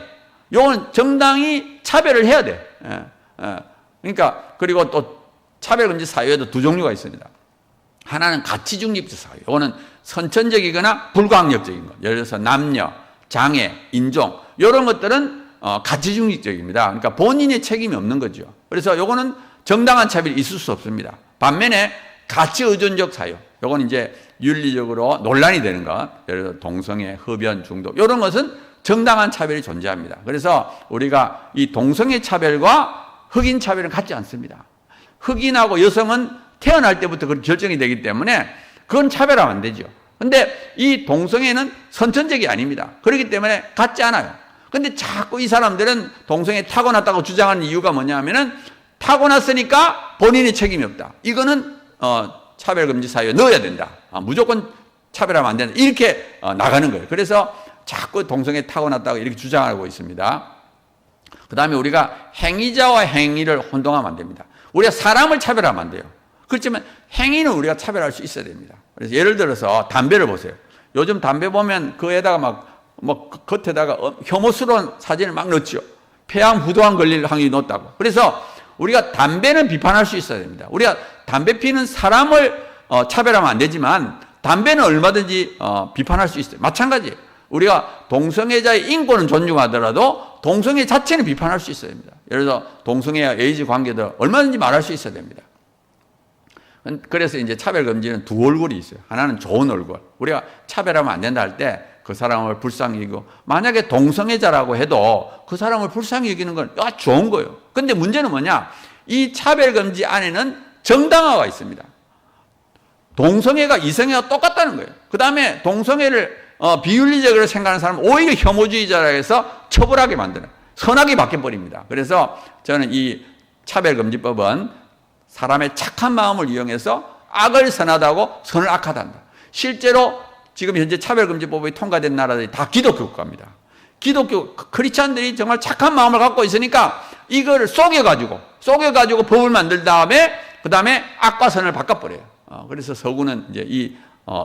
요거는 정당히 차별을 해야 돼. 그러니까 그리고 또 차별금지 사유에도 두 종류가 있습니다. 하나는 가치중립적 사유. 이거는 선천적이거나 불가항력적인 것. 예를 들어서 남녀, 장애, 인종 이런 것들은 가치중립적입니다. 그러니까 본인의 책임이 없는 거죠. 그래서 이거는 정당한 차별이 있을 수 없습니다. 반면에 가치의존적 사유. 이건 이제 윤리적으로 논란이 되는 것. 예를 들어 동성애, 흡연, 중독 이런 것은 정당한 차별이 존재합니다. 그래서 우리가 이 동성애 차별과 흑인 차별은 같지 않습니다. 흑인하고 여성은 태어날 때부터 그렇게 결정이 되기 때문에 그건 차별하면 안 되죠. 근데 이 동성애는 선천적이 아닙니다. 그렇기 때문에 같지 않아요. 근데 자꾸 이 사람들은 동성애 타고났다고 주장하는 이유가 뭐냐면은 타고났으니까 본인이 책임이 없다. 이거는 차별금지 사유에 넣어야 된다. 무조건 차별하면 안 된다. 이렇게 나가는 거예요. 그래서 자꾸 동성애 타고났다고 이렇게 주장하고 있습니다. 그 다음에 우리가 행위자와 행위를 혼동하면 안 됩니다. 우리가 사람을 차별하면 안 돼요. 그렇지만 행위는 우리가 차별할 수 있어야 됩니다. 그래서 예를 들어서 담배를 보세요. 요즘 담배 보면 그에다가 겉에다가 혐오스러운 사진을 막 넣죠. 폐암, 후두암 걸릴 확률이 높다고. 그래서 우리가 담배는 비판할 수 있어야 됩니다. 우리가 담배 피는 사람을 차별하면 안 되지만 담배는 얼마든지 비판할 수 있어요. 마찬가지예요. 우리가 동성애자의 인권은 존중하더라도 동성애 자체는 비판할 수 있어야 됩니다. 예를 들어서 동성애와 에이즈 관계도 얼마든지 말할 수 있어야 됩니다. 그래서 이제 차별금지는 두 얼굴이 있어요. 하나는 좋은 얼굴. 우리가 차별하면 안 된다 할 때 그 사람을 불쌍히 여기고, 만약에 동성애자라고 해도 그 사람을 불쌍히 여기는 건 좋은 거예요. 근데 문제는 뭐냐? 이 차별금지 안에는 정당화가 있습니다. 동성애가 이성애와 똑같다는 거예요. 그 다음에 동성애를 비윤리적으로 생각하는 사람은 오히려 혐오주의자라 해서 처벌하게 만드는, 선악이 바뀌어버립니다. 그래서 저는 이 차별금지법은 사람의 착한 마음을 이용해서 악을 선하다고 선을 악하단다. 실제로 지금 현재 차별금지법이 통과된 나라들이 다 기독교 국가입니다. 기독교 크리스찬들이 정말 착한 마음을 갖고 있으니까 이거를 속여가지고 법을 만든 다음에 그 다음에 악과 선을 바꿔버려요. 그래서 서구는 이제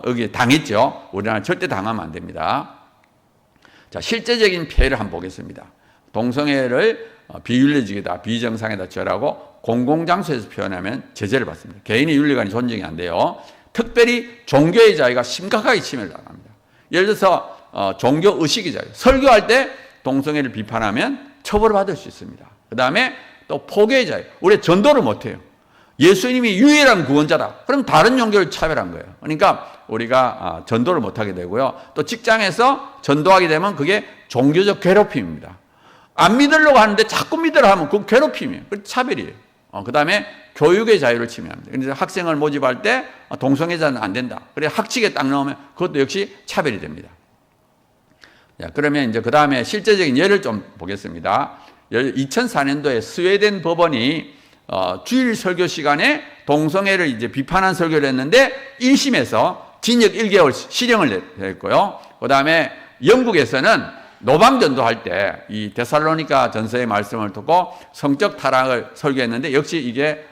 여기에 당했죠. 우리나라는 절대 당하면 안 됩니다. 자, 실제적인 피해를 한번 보겠습니다. 동성애를 비윤리적이다, 비정상이다 처하라고 공공장소에서 표현하면 제재를 받습니다. 개인의 윤리관이 존중이 안 돼요. 특별히 종교의 자유가 심각하게 침해를 당합니다. 예를 들어서 종교의식의 자유, 설교할 때 동성애를 비판하면 처벌을 받을 수 있습니다. 그 다음에 또 포교의 자유, 우리 전도를 못해요. 예수님이 유일한 구원자다. 그럼 다른 종교를 차별한 거예요. 그러니까 우리가 전도를 못하게 되고요. 또 직장에서 전도하게 되면 그게 종교적 괴롭힘입니다. 안 믿으려고 하는데 자꾸 믿으라 하면 그건 괴롭힘이에요. 그 차별이에요. 그 다음에 교육의 자유를 침해합니다. 그래서 학생을 모집할 때 동성애자는 안 된다. 그래 학칙에 딱 넣으면 그것도 역시 차별이 됩니다. 자, 그러면 이제 그 다음에 실제적인 예를 좀 보겠습니다. 2004년도에 스웨덴 법원이 주일 설교 시간에 동성애를 이제 비판한 설교를 했는데 1심에서 징역 1개월 실형을 냈고요. 그 다음에 영국에서는 노방전도할 때 이 데살로니가 전서의 말씀을 듣고 성적 타락을 설교했는데 역시 이게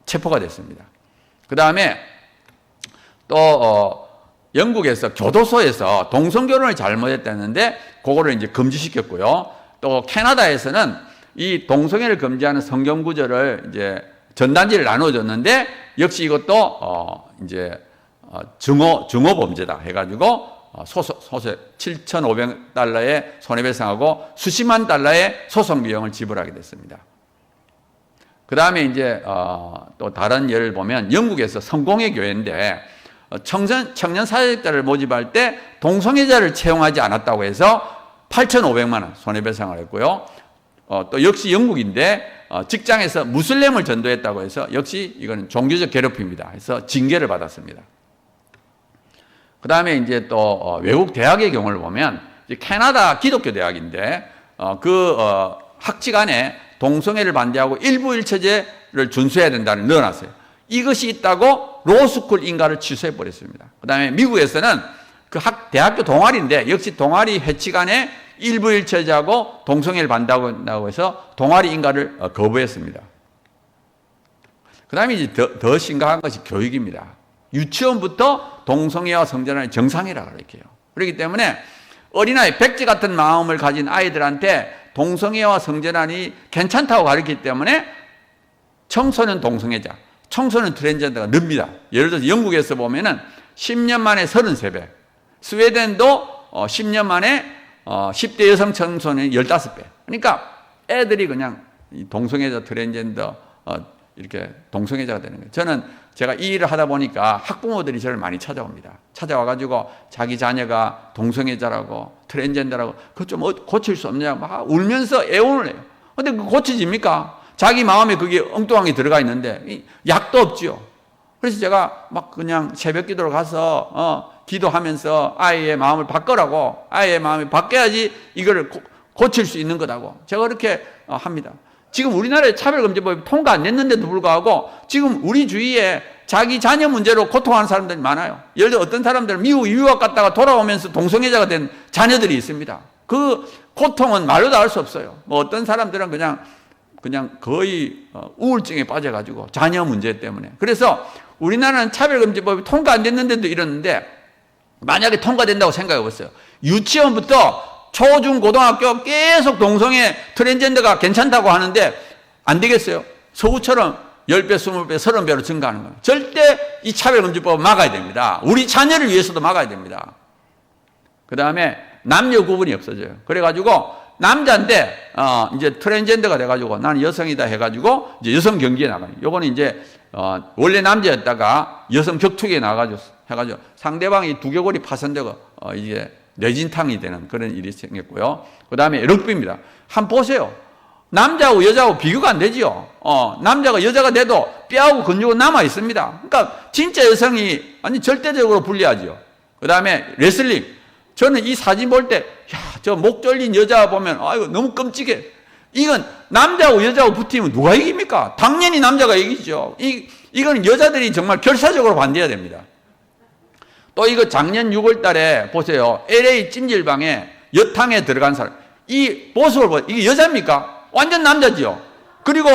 체포가 됐습니다. 그 다음에 또 영국에서 교도소에서 동성결혼을 잘못했다는데 그거를 이제 금지시켰고요. 또 캐나다에서는 이 동성애를 금지하는 성경 구절을 이제 전단지를 나눠줬는데 역시 이것도 이제 증오 범죄다 해가지고 소송 7,500달러의 손해배상하고 수십만 달러의 소송 비용을 지불하게 됐습니다. 그 다음에 이제 또 다른 예를 보면 영국에서 성공회 교회인데 청년 사역자를 모집할 때 동성애자를 채용하지 않았다고 해서 8,500만 원 손해배상을 했고요. 또 역시 영국인데 직장에서 무슬림을 전도했다고 해서 역시 이거는 종교적 괴롭힘이다 해서 징계를 받았습니다. 그 다음에 이제 또 외국 대학의 경우를 보면 캐나다 기독교 대학인데 학칙 안에 동성애를 반대하고 일부일처제를 준수해야 된다는 넣어놨어요. 이것이 있다고 로스쿨 인가를 취소해 버렸습니다. 그 다음에 미국에서는 대학교 동아리인데 역시 동아리 회칙 안에 일부일처제하고 동성애를 반대한다고 해서 동아리 인가를 거부했습니다. 그 다음에 이제 더 심각한 것이 교육입니다. 유치원부터 동성애와 성전환이 정상이라고 가르쳐요. 그렇기 때문에 어린아이, 백지 같은 마음을 가진 아이들한테 동성애와 성전환이 괜찮다고 가르치기 때문에 청소년 동성애자, 청소년 트랜스젠더가 늡니다. 예를 들어서 영국에서 보면은 10년 만에 33배, 스웨덴도 10년 만에 10대 여성 청소년이 15배. 그러니까 애들이 그냥 동성애자, 트랜스젠더 이렇게 동성애자가 되는 거예요. 제가 이 일을 하다 보니까 학부모들이 저를 많이 찾아옵니다. 찾아와가지고 자기 자녀가 동성애자라고 트랜스젠더라고 그거 좀 고칠 수 없냐 막 울면서 애원을 해요. 근데 그거 고치집니까? 자기 마음에 그게 엉뚱하게 들어가 있는데 약도 없지요. 그래서 제가 막 그냥 새벽 기도로 가서 기도하면서 아이의 마음을 바꾸라고, 아이의 마음이 바뀌어야지 이거를 고칠 수 있는 거다고 제가 그렇게 합니다. 지금 우리나라의 차별금지법이 통과 안 됐는데도 불구하고 지금 우리 주위에 자기 자녀 문제로 고통하는 사람들이 많아요. 예를 들어 어떤 사람들은 미국 유학 갔다가 돌아오면서 동성애자가 된 자녀들이 있습니다. 그 고통은 말로도 할 수 없어요. 뭐 어떤 사람들은 그냥 거의 우울증에 빠져가지고 자녀 문제 때문에. 그래서 우리나라는 차별금지법이 통과 안 됐는데도 이러는데 만약에 통과된다고 생각해 보세요. 유치원부터 초중 고등학교 계속 동성애 트랜스젠더가 괜찮다고 하는데 안 되겠어요? 서구처럼 10배, 20배, 30배로 증가하는 거예요. 절대 이 차별금지법을 막아야 됩니다. 우리 자녀를 위해서도 막아야 됩니다. 그 다음에 남녀 구분이 없어져요. 그래가지고 남자인데 이제 트랜스젠더가 돼가지고 나는 여성이다 해가지고 이제 여성 경기에 나가요. 요거는 이제 원래 남자였다가 여성 격투기에 나가가지고 해가지고 상대방이 두개골이 파손되고 이제 뇌진탕이 되는 그런 일이 생겼고요. 그 다음에 럭비입니다. 한번 보세요. 남자하고 여자하고 비교가 안 되지요. 남자가 여자가 돼도 뼈하고 근육은 남아 있습니다. 그러니까 진짜 여성이 아니 절대적으로 불리하지요. 그 다음에 레슬링. 저는 이 사진 볼 때, 저 목 졸린 여자 보면, 아이고, 너무 끔찍해. 이건 남자하고 여자하고 붙으면 누가 이깁니까? 당연히 남자가 이기죠. 이건 여자들이 정말 결사적으로 반대해야 됩니다. 또 이거 작년 6월 달에 보세요. LA 찜질방에 여탕에 들어간 사람. 이 모습을 보세요. 이게 여자입니까? 완전 남자지요. 그리고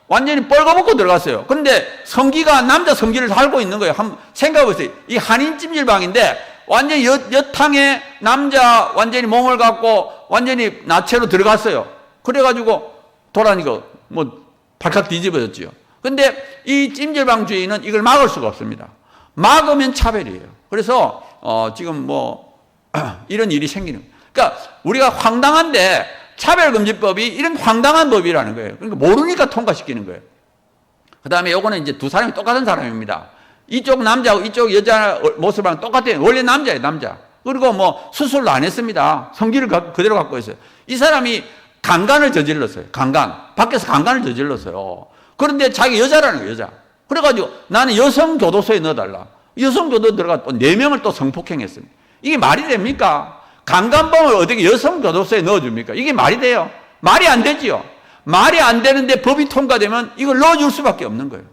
완전히 뻘거벗고 들어갔어요. 그런데 성기가 남자 성기를 달고 있는 거예요. 한번 생각해 보세요. 이 한인 찜질방인데 완전히 여탕에 남자 완전히 몸을 갖고 완전히 나체로 들어갔어요. 그래가지고 돌아니까 뭐 발칵 뒤집어졌지요. 근데 이 찜질방 주인은 이걸 막을 수가 없습니다. 막으면 차별이에요. 그래서 지금 뭐 이런 일이 생기는 거예요. 그러니까 우리가 황당한데 차별금지법이 이런 황당한 법이라는 거예요. 그러니까 모르니까 통과시키는 거예요. 그 다음에 요거는 이제 두 사람이 똑같은 사람입니다. 이쪽 남자하고 이쪽 여자 모습이랑 똑같아요. 원래 남자예요, 남자. 그리고 뭐 수술도 안 했습니다. 성기를 그대로 갖고 있어요. 이 사람이 강간을 저질렀어요. 밖에서 강간을 저질렀어요. 그런데 자기 여자라는 거예요, 여자. 그래가지고 나는 여성교도소에 넣어달라. 여성교도소 들어가 또 4명을 또 성폭행했습니다. 이게 말이 됩니까? 강간범을 어떻게 여성교도소에 넣어줍니까? 이게 말이 돼요? 말이 안 되지요. 말이 안 되는데 법이 통과되면 이걸 넣어줄 수밖에 없는 거예요.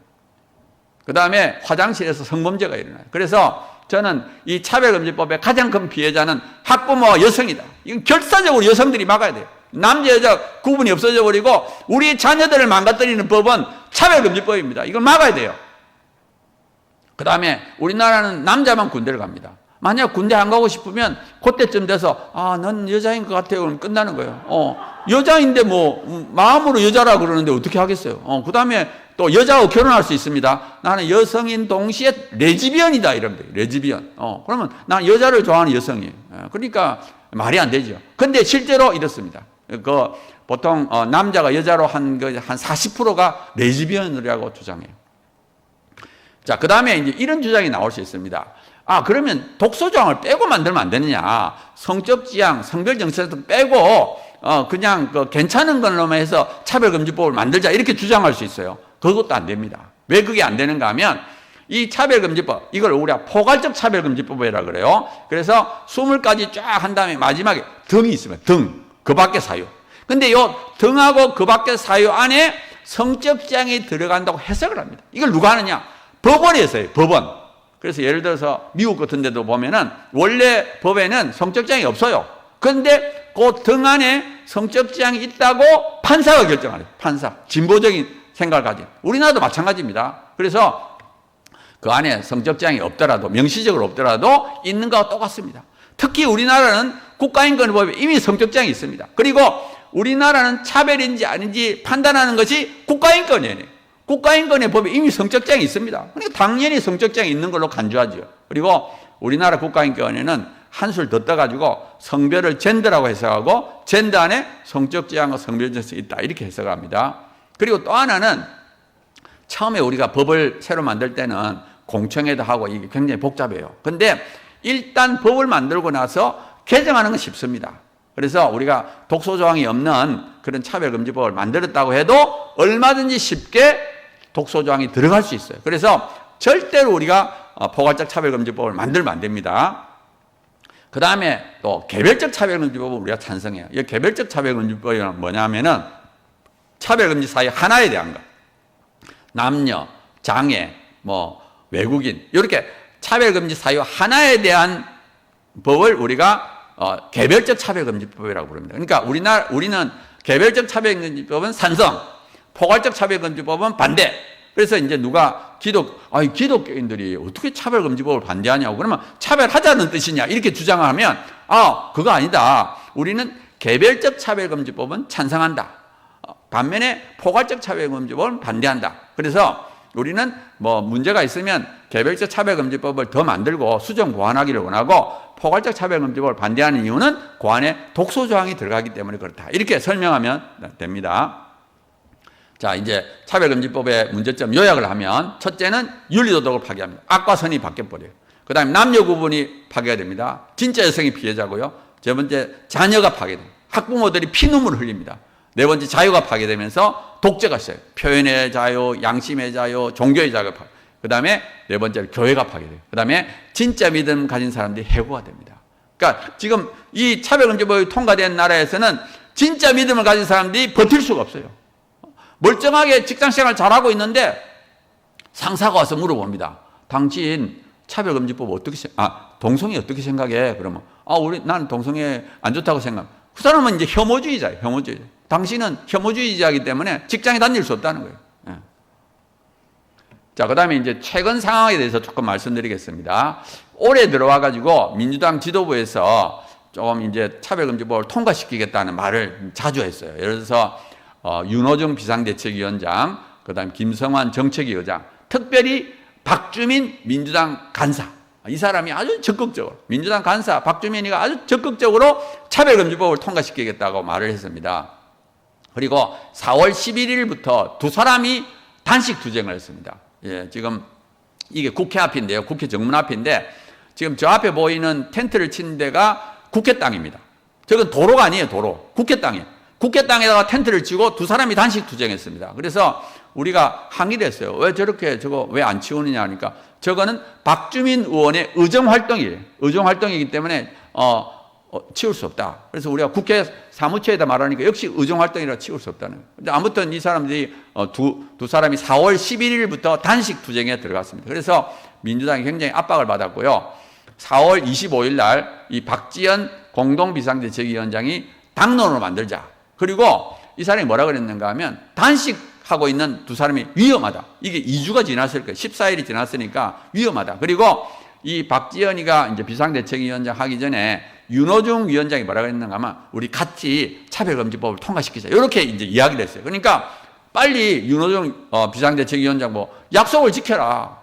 그 다음에 화장실에서 성범죄가 일어나요. 그래서 저는 이 차별금지법의 가장 큰 피해자는 학부모와 여성이다. 이건 결사적으로 여성들이 막아야 돼요. 남자 여자 구분이 없어져 버리고 우리 자녀들을 망가뜨리는 법은 차별금지법입니다. 이걸 막아야 돼요. 그 다음에 우리나라는 남자만 군대를 갑니다. 만약 군대 안 가고 싶으면 그때쯤 돼서 넌 여자인 것 같아요. 그러면 끝나는 거예요. 여자인데 뭐 마음으로 여자라 그러는데 어떻게 하겠어요. 그 다음에 또 여자하고 결혼할 수 있습니다. 나는 여성인 동시에 레즈비언이다 이런 거예요. 레즈비언. 그러면 난 여자를 좋아하는 여성이에요. 그러니까 말이 안 되죠. 근데 실제로 이렇습니다. 보통 남자가 여자로 한 40%가 레즈비언이라고 주장해요. 자, 그 다음에 이제 이런 주장이 나올 수 있습니다. 그러면 독소조항을 빼고 만들면 안 되느냐. 성적 지향, 성별 정체도 빼고, 그냥 괜찮은 걸로만 해서 차별금지법을 만들자. 이렇게 주장할 수 있어요. 그것도 안 됩니다. 왜 그게 안 되는가 하면, 이 차별금지법, 이걸 우리가 포괄적 차별금지법이라고 그래요. 그래서 20가지 쫙 한 다음에 마지막에 등이 있으면 등, 그 밖의 사유. 근데 요 등하고 그 밖의 사유 안에 성적 지향이 들어간다고 해석을 합니다. 이걸 누가 하느냐? 법원이 했어요. 법원. 그래서 예를 들어서 미국 같은 데도 보면은 원래 법에는 성적 지향이 없어요. 그런데 그 등 안에 성적 지향이 있다고 판사가 결정하래요. 판사. 진보적인 생각을 가진. 우리나라도 마찬가지입니다. 그래서 그 안에 성적 지향이 없더라도, 명시적으로 없더라도 있는 거와 똑같습니다. 특히 우리나라는 국가인권법에 이미 성적 지향이 있습니다. 그리고 우리나라는 차별인지 아닌지 판단하는 것이 국가인권이에요. 국가인권의 법에 이미 성적 지향이 있습니다. 그러니까 당연히 성적 지향이 있는 걸로 간주하죠. 그리고 우리나라 국가인권에는 한술 더 떠가지고 성별을 젠더라고 해석하고 젠더 안에 성적 지향과 성별 정성이 있다 이렇게 해석합니다. 그리고 또 하나는 처음에 우리가 법을 새로 만들 때는 공청회도 하고 이게 굉장히 복잡해요. 근데 일단 법을 만들고 나서 개정하는 건 쉽습니다. 그래서 우리가 독소조항이 없는 그런 차별금지법을 만들었다고 해도 얼마든지 쉽게 독소조항이 들어갈 수 있어요. 그래서 절대로 우리가 포괄적 차별금지법을 만들면 안 됩니다. 그 다음에 또 개별적 차별금지법은 우리가 찬성해요. 이 개별적 차별금지법이 뭐냐면은 차별금지 사유 하나에 대한 것. 남녀, 장애, 외국인 이렇게 차별금지 사유 하나에 대한 법을 우리가 개별적 차별금지법이라고 부릅니다. 그러니까 우리는 개별적 차별금지법은 찬성, 포괄적 차별금지법은 반대. 그래서 이제 누가 기독교인들이 어떻게 차별금지법을 반대하냐고 그러면 차별하자는 뜻이냐 이렇게 주장하면 그거 아니다. 우리는 개별적 차별금지법은 찬성한다. 반면에 포괄적 차별금지법은 반대한다. 그래서 우리는 문제가 있으면 개별적 차별금지법을 더 만들고 수정 보완하기를 원하고 포괄적 차별금지법을 반대하는 이유는 그 안에 독소조항이 들어가기 때문에 그렇다. 이렇게 설명하면 됩니다. 자, 이제 차별금지법의 문제점 요약을 하면 첫째는 윤리도덕을 파괴합니다. 악과 선이 바뀌어버려요. 그 다음에 남녀 구분이 파괴가 됩니다. 진짜 여성이 피해자고요. 세 번째, 자녀가 파괴됩니다. 학부모들이 피눈물을 흘립니다. 네 번째, 자유가 파괴되면서 독재가 있어요. 표현의 자유, 양심의 자유, 종교의 자유가 파괴. 그 다음에 네 번째로 교회가 파괴돼요. 그 다음에 진짜 믿음 가진 사람들이 해고가 됩니다. 그러니까 지금 이 차별금지법이 통과된 나라에서는 진짜 믿음을 가진 사람들이 버틸 수가 없어요. 멀쩡하게 직장생활 잘하고 있는데 상사가 와서 물어봅니다. 당신 차별금지법 동성애 어떻게 생각해? 그러면 난 동성애 안 좋다고 생각. 그 사람은 이제 혐오주의자예요. 혐오주의자. 당신은 혐오주의자이기 때문에 직장에 다닐 수 없다는 거예요. 예. 자, 그 다음에 이제 최근 상황에 대해서 조금 말씀드리겠습니다. 올해 들어와가지고 민주당 지도부에서 조금 이제 차별금지법을 통과시키겠다는 말을 자주 했어요. 예를 들어서 윤호중 비상대책위원장, 그 다음에 김성환 정책위 의장, 특별히 박주민 민주당 간사, 이 사람이 아주 적극적으로, 민주당 간사 박주민이가 아주 적극적으로 차별금지법을 통과시키겠다고 말을 했습니다. 그리고 4월 11일부터 두 사람이 단식 투쟁을 했습니다. 예, 지금 이게 국회 앞인데요. 국회 정문 앞인데 지금 저 앞에 보이는 텐트를 치는 데가 국회 땅입니다. 저건 도로가 아니에요. 도로. 국회 땅이에요. 국회 땅에다가 텐트를 치고 두 사람이 단식 투쟁했습니다. 그래서 우리가 항의를 했어요. 왜 저렇게 저거 왜 안 치우느냐 하니까 저거는 박주민 의원의 의정활동이에요. 의정활동이기 때문에 치울 수 없다. 그래서 우리가 국회 사무처에다 말하니까 역시 의정활동이라 치울 수 없다는 거예요. 근데 아무튼 이 사람들이 두 사람이 4월 11일부터 단식 투쟁에 들어갔습니다. 그래서 민주당이 굉장히 압박을 받았고요. 4월 25일 날 이 박지원 공동비상대책위원장이 당론으로 만들자. 그리고 이 사람이 뭐라 그랬는가 하면 단식하고 있는 두 사람이 위험하다. 이게 2주가 지났을 거예요. 14일이 지났으니까 위험하다. 그리고 이 박지원이가 이제 비상대책위원장 하기 전에 윤호중 위원장이 뭐라 그랬는가 하면 우리 같이 차별금지법을 통과시키자. 이렇게 이제 이야기를 했어요. 그러니까 빨리 윤호중 비상대책위원장 약속을 지켜라.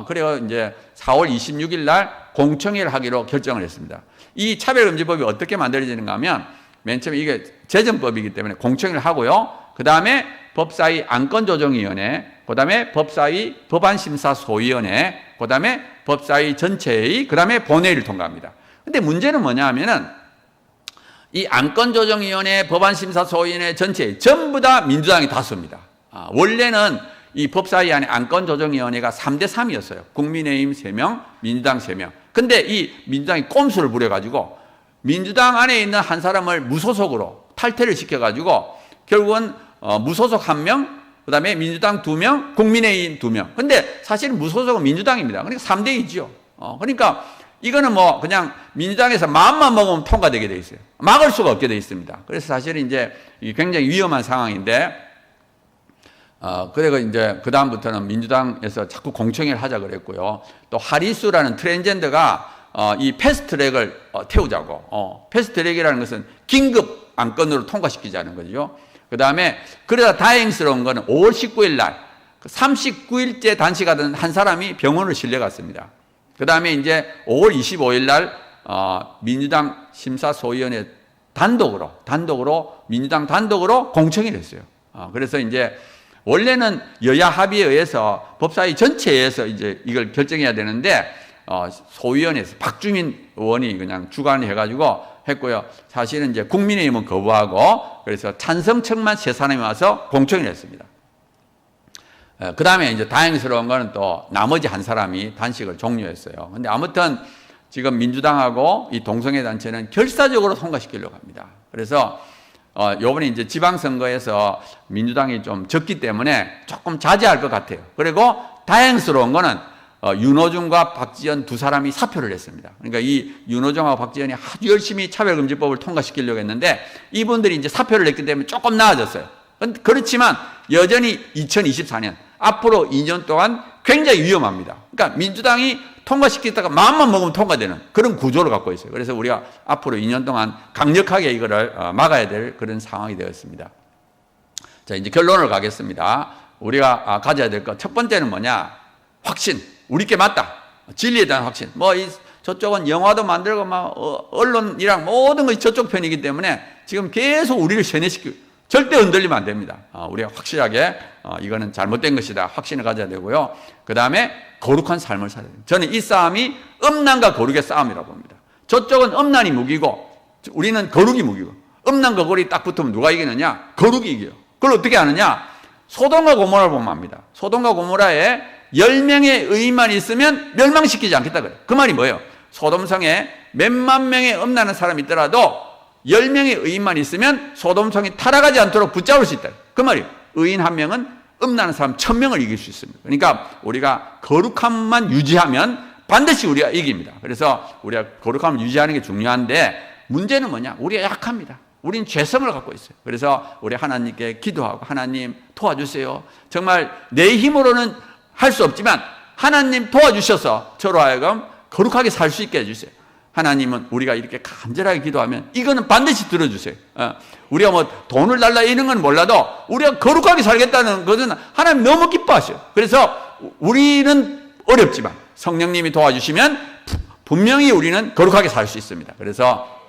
그래요. 이제 4월 26일 날 공청회를 하기로 결정을 했습니다. 이 차별금지법이 어떻게 만들어지는가 하면 맨 처음에 이게 재정법이기 때문에 공청회를 하고요. 그 다음에 법사위 안건조정위원회, 그 다음에 법사위 법안심사소위원회, 그 다음에 법사위 전체회의, 그 다음에 본회의를 통과합니다. 근데 문제는 뭐냐 하면은 이 안건조정위원회, 법안심사소위원회 전체회의 전부 다 민주당이 다수입니다. 원래는 이 법사위 안에 안건조정위원회가 3대 3이었어요. 국민의힘 3명, 민주당 3명. 근데 이 민주당이 꼼수를 부려가지고 민주당 안에 있는 한 사람을 무소속으로 탈퇴를 시켜가지고 결국은 무소속 1명, 그 다음에 민주당 2명, 국민의힘 2명. 근데 사실은 무소속은 민주당입니다. 그러니까 3대 2죠. 그러니까 이거는 뭐 그냥 민주당에서 마음만 먹으면 통과되게 돼 있어요. 막을 수가 없게 돼 있습니다. 그래서 사실은 이제 굉장히 위험한 상황인데, 그래서 이제 그다음부터는 민주당에서 자꾸 공청회를 하자 그랬고요. 또 하리수라는 트랜스젠더가 이 패스트트랙을 태우자고. 패스트트랙이라는 것은 긴급 안건으로 통과시키자는 거죠. 그 다음에 그러다 다행스러운 거는 5월 19일 날 39일째 단식하던 한 사람이 병원을 실려갔습니다. 그 다음에 이제 5월 25일 날 민주당 심사소위원회 단독으로 민주당 단독으로 공청회를 했어요. 그래서 이제 원래는 여야 합의에 의해서 법사위 전체에서 이제 이걸 결정해야 되는데 소위원회에서 박주민 의원이 그냥 주관을 해가지고 했고요. 사실은 이제 국민의힘은 거부하고 그래서 찬성층만 3사람이 와서 공청회를 했습니다. 그 다음에 이제 다행스러운 거는 또 나머지 한 사람이 단식을 종료했어요. 근데 아무튼 지금 민주당하고 이 동성애 단체는 결사적으로 통과시키려고 합니다. 그래서 요번에 이제 지방선거에서 민주당이 좀 적기 때문에 조금 자제할 것 같아요. 그리고 다행스러운 거는 윤호중과 박지원 두 사람이 사표를 냈습니다. 그러니까 이 윤호중하고 박지원이 아주 열심히 차별금지법을 통과시키려고 했는데 이분들이 이제 사표를 냈기 때문에 조금 나아졌어요. 그렇지만 여전히 2024년 앞으로 2년 동안 굉장히 위험합니다. 그러니까 민주당이 통과시키다가 마음만 먹으면 통과되는 그런 구조를 갖고 있어요. 그래서 우리가 앞으로 2년 동안 강력하게 이거를 막아야 될 그런 상황이 되었습니다. 자, 이제 결론을 가겠습니다. 우리가 가져야 될 것 첫 번째는 뭐냐? 확신. 우리께 맞다. 진리에 대한 확신. 저쪽은 영화도 만들고 언론이랑 모든 것이 저쪽 편이기 때문에 지금 계속 우리를 세뇌시키고 절대 흔들리면 안 됩니다. 우리가 확실하게 이거는 잘못된 것이다. 확신을 가져야 되고요. 그 다음에 거룩한 삶을 살아야 됩니다. 저는 이 싸움이 음란과 거룩의 싸움이라고 봅니다. 저쪽은 음란이 무기고 우리는 거룩이 무기고 음란과 거룩이 딱 붙으면 누가 이기느냐? 거룩이 이겨요. 그걸 어떻게 아느냐? 소돔과 고모라를 보면 압니다. 소돔과 고모라에 10명의 의인만 있으면 멸망시키지 않겠다 그래요. 그 말이 뭐예요? 소돔성에 몇만 명의 음란한 사람이 있더라도 10명의 의인만 있으면 소돔성이 타락하지 않도록 붙잡을 수 있다. 그 말이에요. 의인 한 명은 음란한 사람 1000명을 이길 수 있습니다. 그러니까 우리가 거룩함만 유지하면 반드시 우리가 이깁니다. 그래서 우리가 거룩함을 유지하는 게 중요한데 문제는 뭐냐? 우리가 약합니다. 우린 죄성을 갖고 있어요. 그래서 우리 하나님께 기도하고 하나님 도와주세요. 정말 내 힘으로는 할 수 없지만 하나님 도와주셔서 저로 하여금 거룩하게 살 수 있게 해주세요. 하나님은 우리가 이렇게 간절하게 기도하면 이거는 반드시 들어주세요. 우리가 뭐 돈을 달라 이런 건 몰라도 우리가 거룩하게 살겠다는 것은 하나님 너무 기뻐하셔요. 그래서 우리는 어렵지만 성령님이 도와주시면 분명히 우리는 거룩하게 살 수 있습니다. 그래서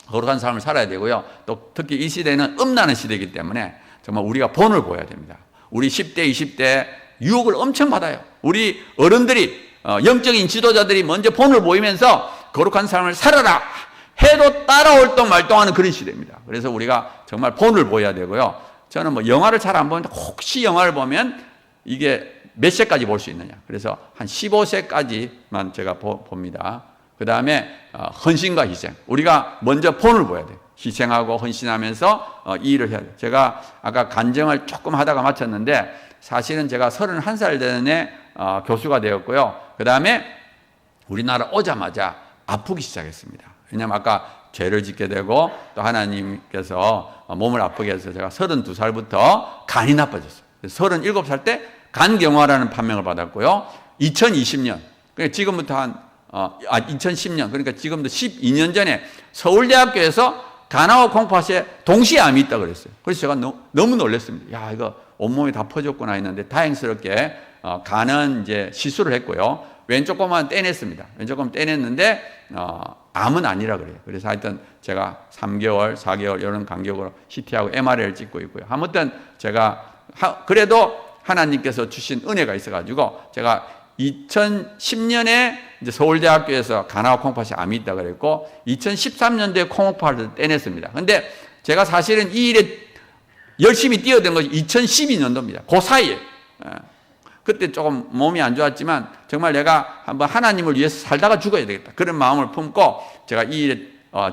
거룩한 삶을 살아야 되고요. 또 특히 이 시대는 음란한 시대이기 때문에 정말 우리가 본을 보여야 됩니다. 우리 10대, 20대 유혹을 엄청 받아요. 우리 어른들이 영적인 지도자들이 먼저 본을 보이면서 거룩한 삶을 살아라 해도 따라올 동 말동하는 그런 시대입니다. 그래서 우리가 정말 본을 보여야 되고요. 저는 뭐 영화를 잘 안 보는데 혹시 영화를 보면 이게 몇 세까지 볼 수 있느냐. 그래서 한 15세까지만 제가 봅니다. 그 다음에 헌신과 희생. 우리가 먼저 본을 보여야 돼요. 희생하고 헌신하면서 이 일을 해야 돼요. 제가 아까 간증을 조금 하다가 마쳤는데 사실은 제가 31살 되는 교수가 되었고요. 그 다음에 우리나라 오자마자 아프기 시작했습니다. 왜냐하면 아까 죄를 짓게 되고 또 하나님께서 몸을 아프게 해서 제가 32살부터 간이 나빠졌어요. 37살 때 간경화라는 판명을 받았고요. 2020년, 그러니까 지금부터 2010년, 그러니까 지금부터 12년 전에 서울대학교에서 간암과 콩팥에 동시에 암이 있다 그랬어요. 그래서 제가 너무 놀랐습니다. 야, 이거 온몸이 다 퍼졌구나 했는데 다행스럽게 간은 이제 시술을 했고요. 왼쪽 꼬마는 떼냈습니다. 왼쪽 꼬마 떼냈는데 암은 아니라 그래요. 그래서 하여튼 제가 3개월, 4개월 이런 간격으로 CT하고 MRI를 찍고 있고요. 아무튼 제가 그래도 하나님께서 주신 은혜가 있어가지고 제가 2010년에 이제 서울대학교에서 간암과 콩팥에 암이 있다 그랬고 2013년도에 콩팥을 떼냈습니다. 근데 제가 사실은 이 일에 열심히 뛰어든 것이 2012년도입니다. 그 사이에 그때 조금 몸이 안 좋았지만 정말 내가 한번 하나님을 위해서 살다가 죽어야 되겠다. 그런 마음을 품고 제가 이 일에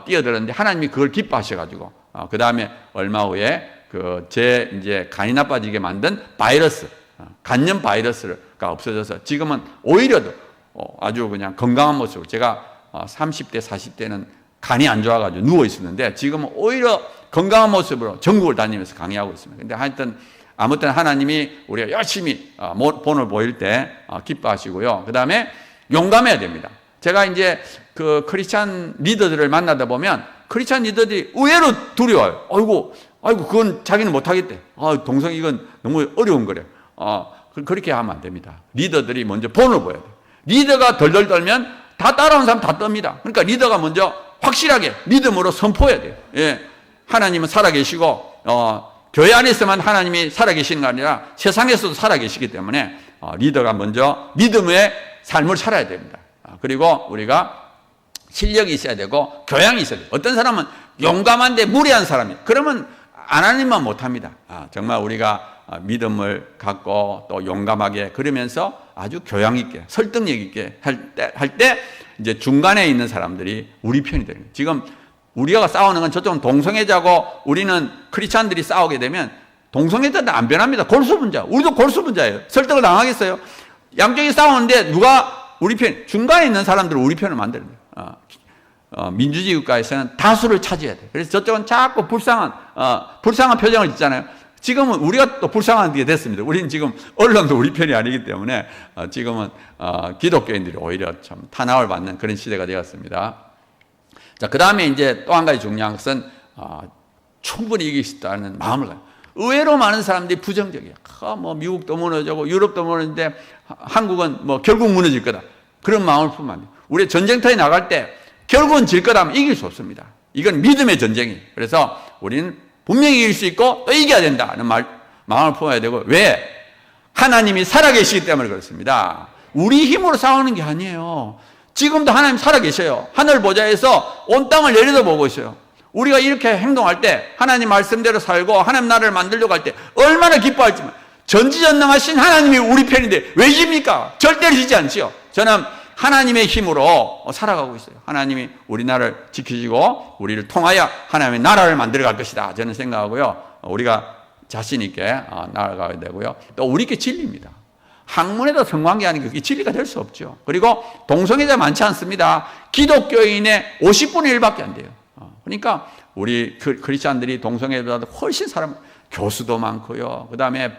뛰어들었는데 하나님이 그걸 기뻐하셔가지고 그 다음에 얼마 후에 제 이제 간이 나빠지게 만든 바이러스, 간염 바이러스가 없어져서 지금은 오히려 아주 그냥 건강한 모습으로 제가 30대, 40대는 간이 안 좋아가지고 누워 있었는데 지금은 오히려 건강한 모습으로 전국을 다니면서 강의하고 있습니다. 근데 하여튼 아무튼 하나님이 우리가 열심히 본을 보일 때 기뻐하시고요. 그 다음에 용감해야 됩니다. 제가 이제 그 크리스찬 리더들을 만나다 보면 크리스찬 리더들이 의외로 두려워요. 아이고, 그건 자기는 못하겠대. 동성 이건 너무 어려운 거래. 그렇게 하면 안 됩니다. 리더들이 먼저 본을 보여야 돼요. 리더가 덜덜 떨면 다 따라오는 사람 다 떱니다. 그러니까 리더가 먼저 확실하게 믿음으로 선포해야 돼요. 예. 하나님은 살아계시고, 교회 안에서만 하나님이 살아계시는 게 아니라 세상에서도 살아계시기 때문에 리더가 먼저 믿음의 삶을 살아야 됩니다. 그리고 우리가 실력이 있어야 되고 교양이 있어야 돼요. 어떤 사람은 용감한데 무례한 사람이 그러면 하나님만 못합니다. 정말 우리가 믿음을 갖고 또 용감하게 그러면서 아주 교양 있게 설득력 있게 할 때 이제 중간에 있는 사람들이 우리 편이 되는 거예요. 지금 우리가 싸우는 건 저쪽은 동성애자고 우리는 크리스찬들이 싸우게 되면 동성애자도 안 변합니다. 골수분자. 우리도 골수분자예요. 설득을 당하겠어요? 양쪽이 싸우는데 누가 우리 편, 중간에 있는 사람들을 우리 편을 만드는 거예요. 민주주의 국가에서는 다수를 차지해야 돼요. 그래서 저쪽은 자꾸 불쌍한 표정을 짓잖아요. 지금은 우리가 또 불쌍한 게 됐습니다. 우리는 지금 언론도 우리 편이 아니기 때문에 지금은 기독교인들이 오히려 참 탄압을 받는 그런 시대가 되었습니다. 자, 그 다음에 이제 또 한 가지 중요한 것은 충분히 이길 수 있다는 마음을 가요. 의외로 많은 사람들이 부정적이에요. 뭐 미국도 무너지고 유럽도 무너지는데 한국은 뭐 결국 무너질 거다. 그런 마음을 품으면 안 돼요. 우리 전쟁터에 나갈 때 결국은 질 거다 하면 이길 수 없습니다. 이건 믿음의 전쟁이에요. 그래서 우리는 분명히 이길 수 있고 또 이겨야 된다는 마음을 품어야 되고, 왜? 하나님이 살아계시기 때문에 그렇습니다. 우리 힘으로 싸우는 게 아니에요. 지금도 하나님 살아계셔요. 하늘 보좌에서 온 땅을 내려다보고 있어요. 우리가 이렇게 행동할 때 하나님 말씀대로 살고 하나님 나라를 만들려고 할 때 얼마나 기뻐할지만, 전지전능하신 하나님이 우리 편인데 왜 집니까? 절대로 지지 않지요. 저는 하나님의 힘으로 살아가고 있어요. 하나님이 우리나라를 지키시고 우리를 통하여 하나님의 나라를 만들어 갈 것이다, 저는 생각하고요. 우리가 자신 있게 나아가야 되고요. 또 우리께 진리입니다. 학문에도 성공한 게 아니고 그게 진리가 될 수 없죠. 그리고 동성애자 많지 않습니다. 기독교인의 50분의 1밖에 안 돼요. 그러니까 우리 크리스찬들이 동성애보다 훨씬 교수도 많고요. 그 다음에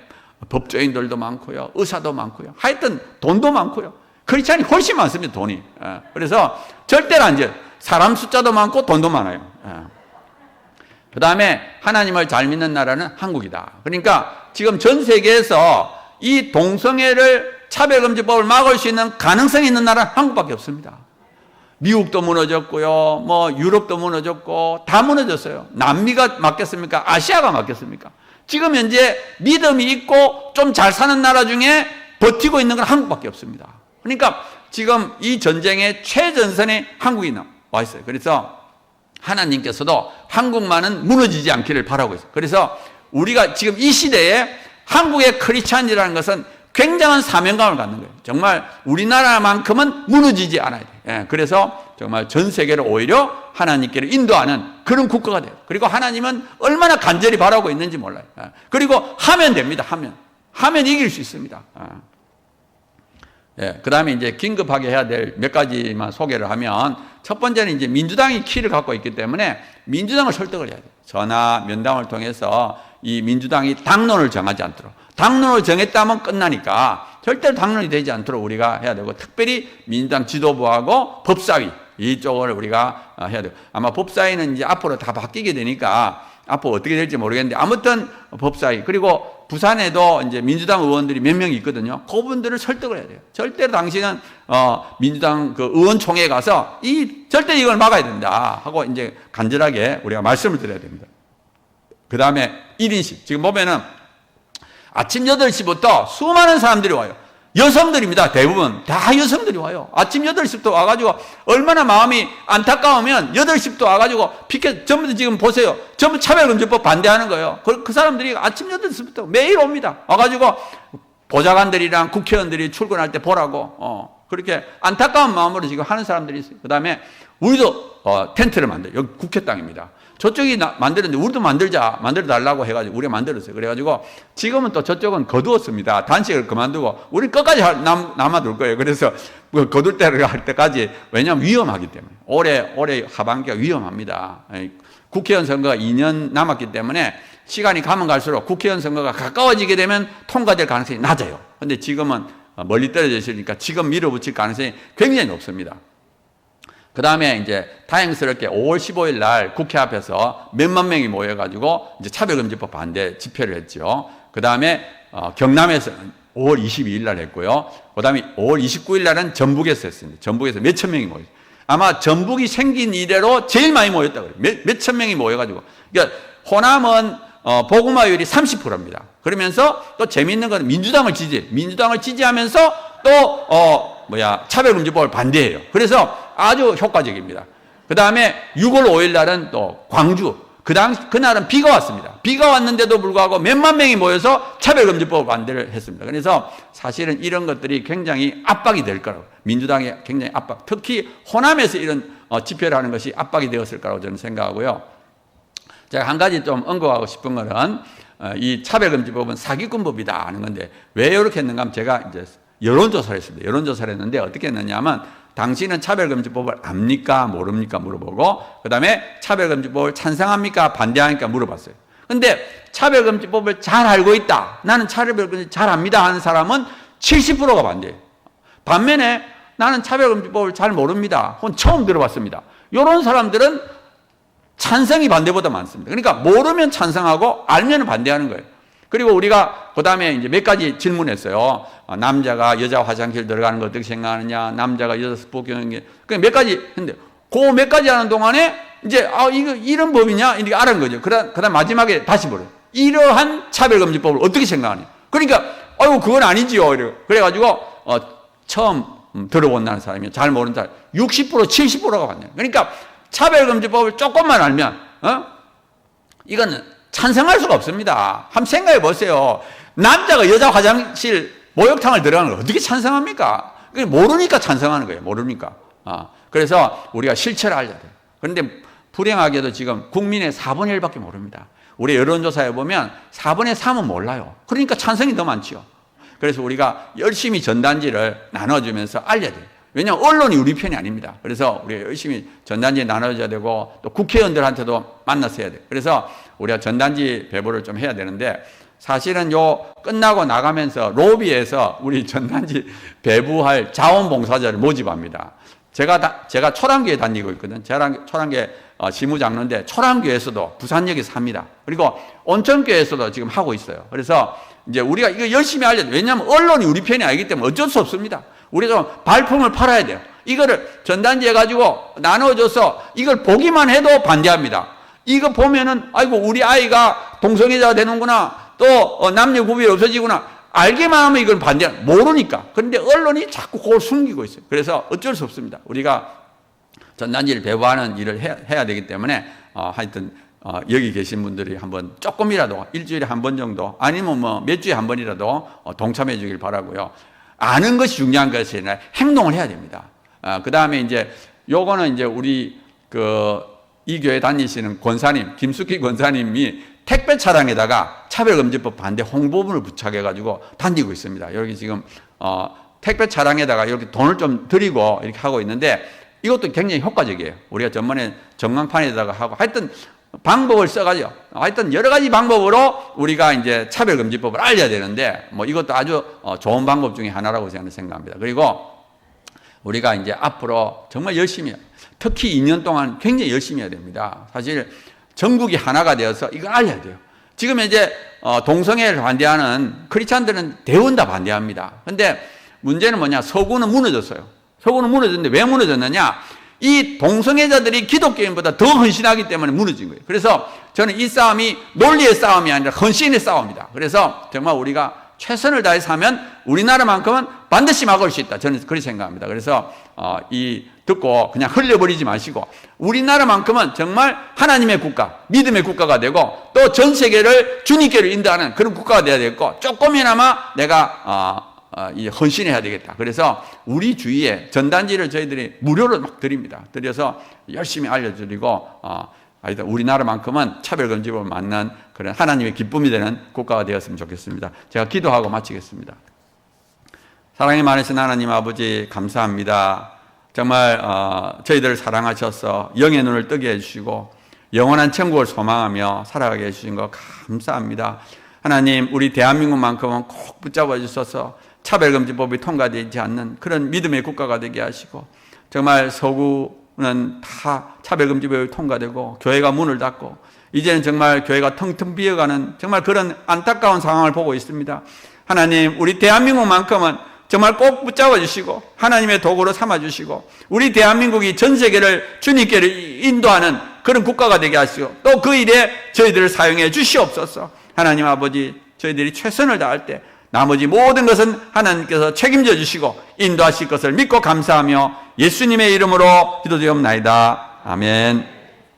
법조인들도 많고요. 의사도 많고요. 하여튼 돈도 많고요. 크리스찬이 훨씬 많습니다, 돈이. 그래서 절대로 안 돼요. 사람 숫자도 많고 돈도 많아요. 그 다음에 하나님을 잘 믿는 나라는 한국이다. 그러니까 지금 전 세계에서 이 동성애를 차별금지법을 막을 수 있는 가능성이 있는 나라는 한국밖에 없습니다. 미국도 무너졌고요. 뭐 유럽도 무너졌고 다 무너졌어요. 남미가 맞겠습니까? 아시아가 맞겠습니까? 지금 현재 믿음이 있고 좀 잘 사는 나라 중에 버티고 있는 건 한국밖에 없습니다. 그러니까 지금 이 전쟁의 최전선에 한국이 와 있어요. 그래서 하나님께서도 한국만은 무너지지 않기를 바라고 있어요. 그래서 우리가 지금 이 시대에 한국의 크리스찬이라는 것은 굉장한 사명감을 갖는 거예요. 정말 우리나라만큼은 무너지지 않아야 돼요. 그래서 정말 전 세계를 오히려 하나님께로 인도하는 그런 국가가 돼요. 그리고 하나님은 얼마나 간절히 바라고 있는지 몰라요. 그리고 하면 됩니다. 하면 이길 수 있습니다. 그 다음에 이제 긴급하게 해야 될 몇 가지만 소개를 하면, 첫 번째는 이제 민주당이 키를 갖고 있기 때문에 민주당을 설득을 해야 돼요. 전화, 면담을 통해서 이 민주당이 당론을 정하지 않도록. 당론을 정했다면 끝나니까 절대로 당론이 되지 않도록 우리가 해야 되고, 특별히 민주당 지도부하고 법사위 이쪽을 우리가 해야 돼요. 아마 법사위는 이제 앞으로 다 바뀌게 되니까 앞으로 어떻게 될지 모르겠는데, 아무튼 법사위, 그리고 부산에도 이제 민주당 의원들이 몇 명 있거든요. 그분들을 설득을 해야 돼요. 절대로 당신은 민주당 그 의원총회에 가서 절대 이걸 막아야 된다 하고 이제 간절하게 우리가 말씀을 드려야 됩니다. 그 다음에 1인식. 지금 보면은 아침 8시부터 수많은 사람들이 와요. 여성들입니다. 대부분 다 여성들이 와요. 아침 8시부터 와가지고 얼마나 마음이 안타까우면 8시부터 와가지고 피켓, 전부 지금 보세요. 전부 차별금지법 반대하는 거예요. 그 사람들이 아침 8시부터 매일 옵니다. 와가지고 보좌관들이랑 국회의원들이 출근할 때 보라고 그렇게 안타까운 마음으로 지금 하는 사람들이 있어요. 그 다음에 우리도 텐트를 만들어요. 여기 국회 땅입니다. 저쪽이 만들었는데 우리도 만들어 달라고 해가지고 우리가 만들었어요. 그래가지고 지금은 또 저쪽은 거두었습니다. 단식을 그만두고 우리는 끝까지 남아둘 거예요. 그래서 거둘 때를 할 때까지, 왜냐하면 위험하기 때문에. 올해 하반기가 위험합니다. 국회의원 선거가 2년 남았기 때문에 시간이 가면 갈수록 국회의원 선거가 가까워지게 되면 통과될 가능성이 낮아요. 근데 지금은 멀리 떨어져 있으니까 지금 밀어붙일 가능성이 굉장히 높습니다. 그 다음에 이제 다행스럽게 5월 15일 날 국회 앞에서 몇만 명이 모여가지고 이제 차별금지법 반대 집회를 했죠. 그 다음에 경남에서 5월 22일 날 했고요. 그 다음에 5월 29일 날은 전북에서 했습니다. 전북에서 몇천 명이 모였어요. 아마 전북이 생긴 이래로 제일 많이 모였다고 그래요. 몇천 명이 모여가지고. 그러니까 호남은 보구마율이 30%입니다. 그러면서 또 재미있는 건 민주당을 지지하면서 또 차별금지법을 반대해요. 그래서 아주 효과적입니다. 그 다음에 6월 5일 날은 또 광주, 그날은 비가 왔습니다. 비가 왔는데도 불구하고 몇만 명이 모여서 차별금지법 반대를 했습니다. 그래서 사실은 이런 것들이 굉장히 압박이 될 거라고, 민주당의 굉장히 압박, 특히 호남에서 이런 집회를 하는 것이 압박이 되었을 거라고 저는 생각하고요. 제가 한 가지 좀 언급하고 싶은 것은 이 차별금지법은 사기꾼법이다 하는 건데, 왜 이렇게 했는가 하면 제가 이제 여론조사를 했습니다. 여론조사를 했는데 어떻게 했느냐 하면, 당신은 차별금지법을 압니까 모릅니까 물어보고, 그 다음에 차별금지법을 찬성합니까 반대합니까 물어봤어요. 근데 차별금지법을 잘 알고 있다, 나는 차별금지 잘 압니다 하는 사람은 70%가 반대해요. 반면에 나는 차별금지법을 잘 모릅니다, 혹은 처음 들어봤습니다, 이런 사람들은 찬성이 반대보다 많습니다. 그러니까 모르면 찬성하고 알면 반대하는 거예요. 그리고 우리가 그 다음에 이제 몇 가지 질문했어요. 남자가 여자 화장실 들어가는 거 어떻게 생각하느냐, 남자가 여자 스포킹, 몇 가지 했는데, 그 몇 가지 하는 동안에 이제 이거 이런 법이냐 이렇게 알은 거죠. 그다음 마지막에 다시 물어요. 이러한 차별금지법을 어떻게 생각하냐. 그러니까 그건 아니지요. 그래가지고 처음 들어본다는 사람이, 잘 모르는 사람 60% 70%가 반대해요. 그러니까 차별금지법을 조금만 알면 이거는 찬성할 수가 없습니다. 한번 생각해 보세요. 남자가 여자 화장실 목욕탕을 들어가는 걸 어떻게 찬성합니까? 모르니까 찬성하는 거예요. 모르니까. 그래서 우리가 실체를 알려야 돼요. 그런데 불행하게도 지금 국민의 4분의 1밖에 모릅니다. 우리 여론조사에 보면 4분의 3은 몰라요. 그러니까 찬성이 더 많지요. 그래서 우리가 열심히 전단지를 나눠주면서 알려야 돼요. 왜냐하면 언론이 우리 편이 아닙니다. 그래서 우리가 열심히 전단지 나눠줘야 되고, 또 국회의원들한테도 만나서 해야 돼요. 그래서 우리가 전단지 배부를 좀 해야 되는데, 사실은 끝나고 나가면서 로비에서 우리 전단지 배부할 자원봉사자를 모집합니다. 제가 초량교회 다니고 있거든. 초량교회 지무장로인데, 초량교회에서도 부산역에서 합니다. 그리고 온천교회에서도 지금 하고 있어요. 그래서 이제 우리가 이거 열심히 알려야 돼요. 왜냐하면 언론이 우리 편이 아니기 때문에 어쩔 수 없습니다. 우리가 발품을 팔아야 돼요. 이거를 전단지 해가지고 나눠줘서 이걸 보기만 해도 반대합니다. 이거 보면은 우리 아이가 동성애자가 되는구나, 또 남녀 구별이 없어지구나, 알기만 하면 이걸 모르니까. 그런데 언론이 자꾸 그걸 숨기고 있어요. 그래서 어쩔 수 없습니다. 우리가 전단지를 배부하는 일을 해야 되기 때문에 하여튼 여기 계신 분들이 한번 조금이라도 일주일에 한 번 정도, 아니면 몇 주에 한 번이라도 동참해 주길 바라고요. 아는 것이 중요한 것이 아니라 행동을 해야 됩니다. 그 다음에 이제 요거는 이제 우리 이 교회 다니시는 권사님, 김숙희 권사님이 택배 차량에다가 차별금지법 반대 홍보문을 부착해가지고 다니고 있습니다. 여기 지금 택배 차량에다가 이렇게 돈을 좀 드리고 이렇게 하고 있는데, 이것도 굉장히 효과적이에요. 우리가 전번에 전광판에다가 하고, 하여튼 방법을 써가지고, 하여튼 여러 가지 방법으로 우리가 이제 차별금지법을 알려야 되는데, 이것도 아주 좋은 방법 중에 하나라고 저는 생각합니다. 그리고 우리가 이제 앞으로 정말 열심히, 특히 2년 동안 굉장히 열심히 해야 됩니다. 사실 전국이 하나가 되어서 이걸 알려야 돼요. 지금 이제 동성애를 반대하는 크리스찬들은 대부분 다 반대합니다. 근데 문제는 뭐냐? 서구는 무너졌어요. 서구는 무너졌는데 왜 무너졌느냐? 이 동성애자들이 기독교인보다 더 헌신하기 때문에 무너진 거예요. 그래서 저는 이 싸움이 논리의 싸움이 아니라 헌신의 싸움이다. 그래서 정말 우리가 최선을 다해서 하면 우리나라만큼은 반드시 막을 수 있다. 저는 그렇게 생각합니다. 그래서 듣고 그냥 흘려버리지 마시고, 우리나라만큼은 정말 하나님의 국가, 믿음의 국가가 되고, 또 또 전 세계를 주님께로 인도하는 그런 국가가 되어야 되겠고, 조금이나마 내가 헌신해야 되겠다. 그래서 우리 주위에 전단지를 저희들이 무료로 막 드립니다. 드려서 열심히 알려드리고, 우리나라만큼은 차별금지법을 맞는 그런 하나님의 기쁨이 되는 국가가 되었으면 좋겠습니다. 제가 기도하고 마치겠습니다. 사랑이 많으신 하나님 아버지, 감사합니다. 정말 저희들을 사랑하셔서 영의 눈을 뜨게 해주시고 영원한 천국을 소망하며 살아가게 해주신 것 감사합니다. 하나님, 우리 대한민국만큼은 꼭 붙잡아 주셔서 차별금지법이 통과되지 않는 그런 믿음의 국가가 되게 하시고, 정말 서구는 다 차별금지법이 통과되고 교회가 문을 닫고 이제는 정말 교회가 텅텅 비어가는 정말 그런 안타까운 상황을 보고 있습니다. 하나님, 우리 대한민국만큼은 정말 꼭 붙잡아 주시고 하나님의 도구로 삼아 주시고 우리 대한민국이 전 세계를 주님께로 인도하는 그런 국가가 되게 하시고 또 그 일에 저희들을 사용해 주시옵소서. 하나님 아버지, 저희들이 최선을 다할 때 나머지 모든 것은 하나님께서 책임져 주시고 인도하실 것을 믿고 감사하며 예수님의 이름으로 기도드리옵나이다. 아멘.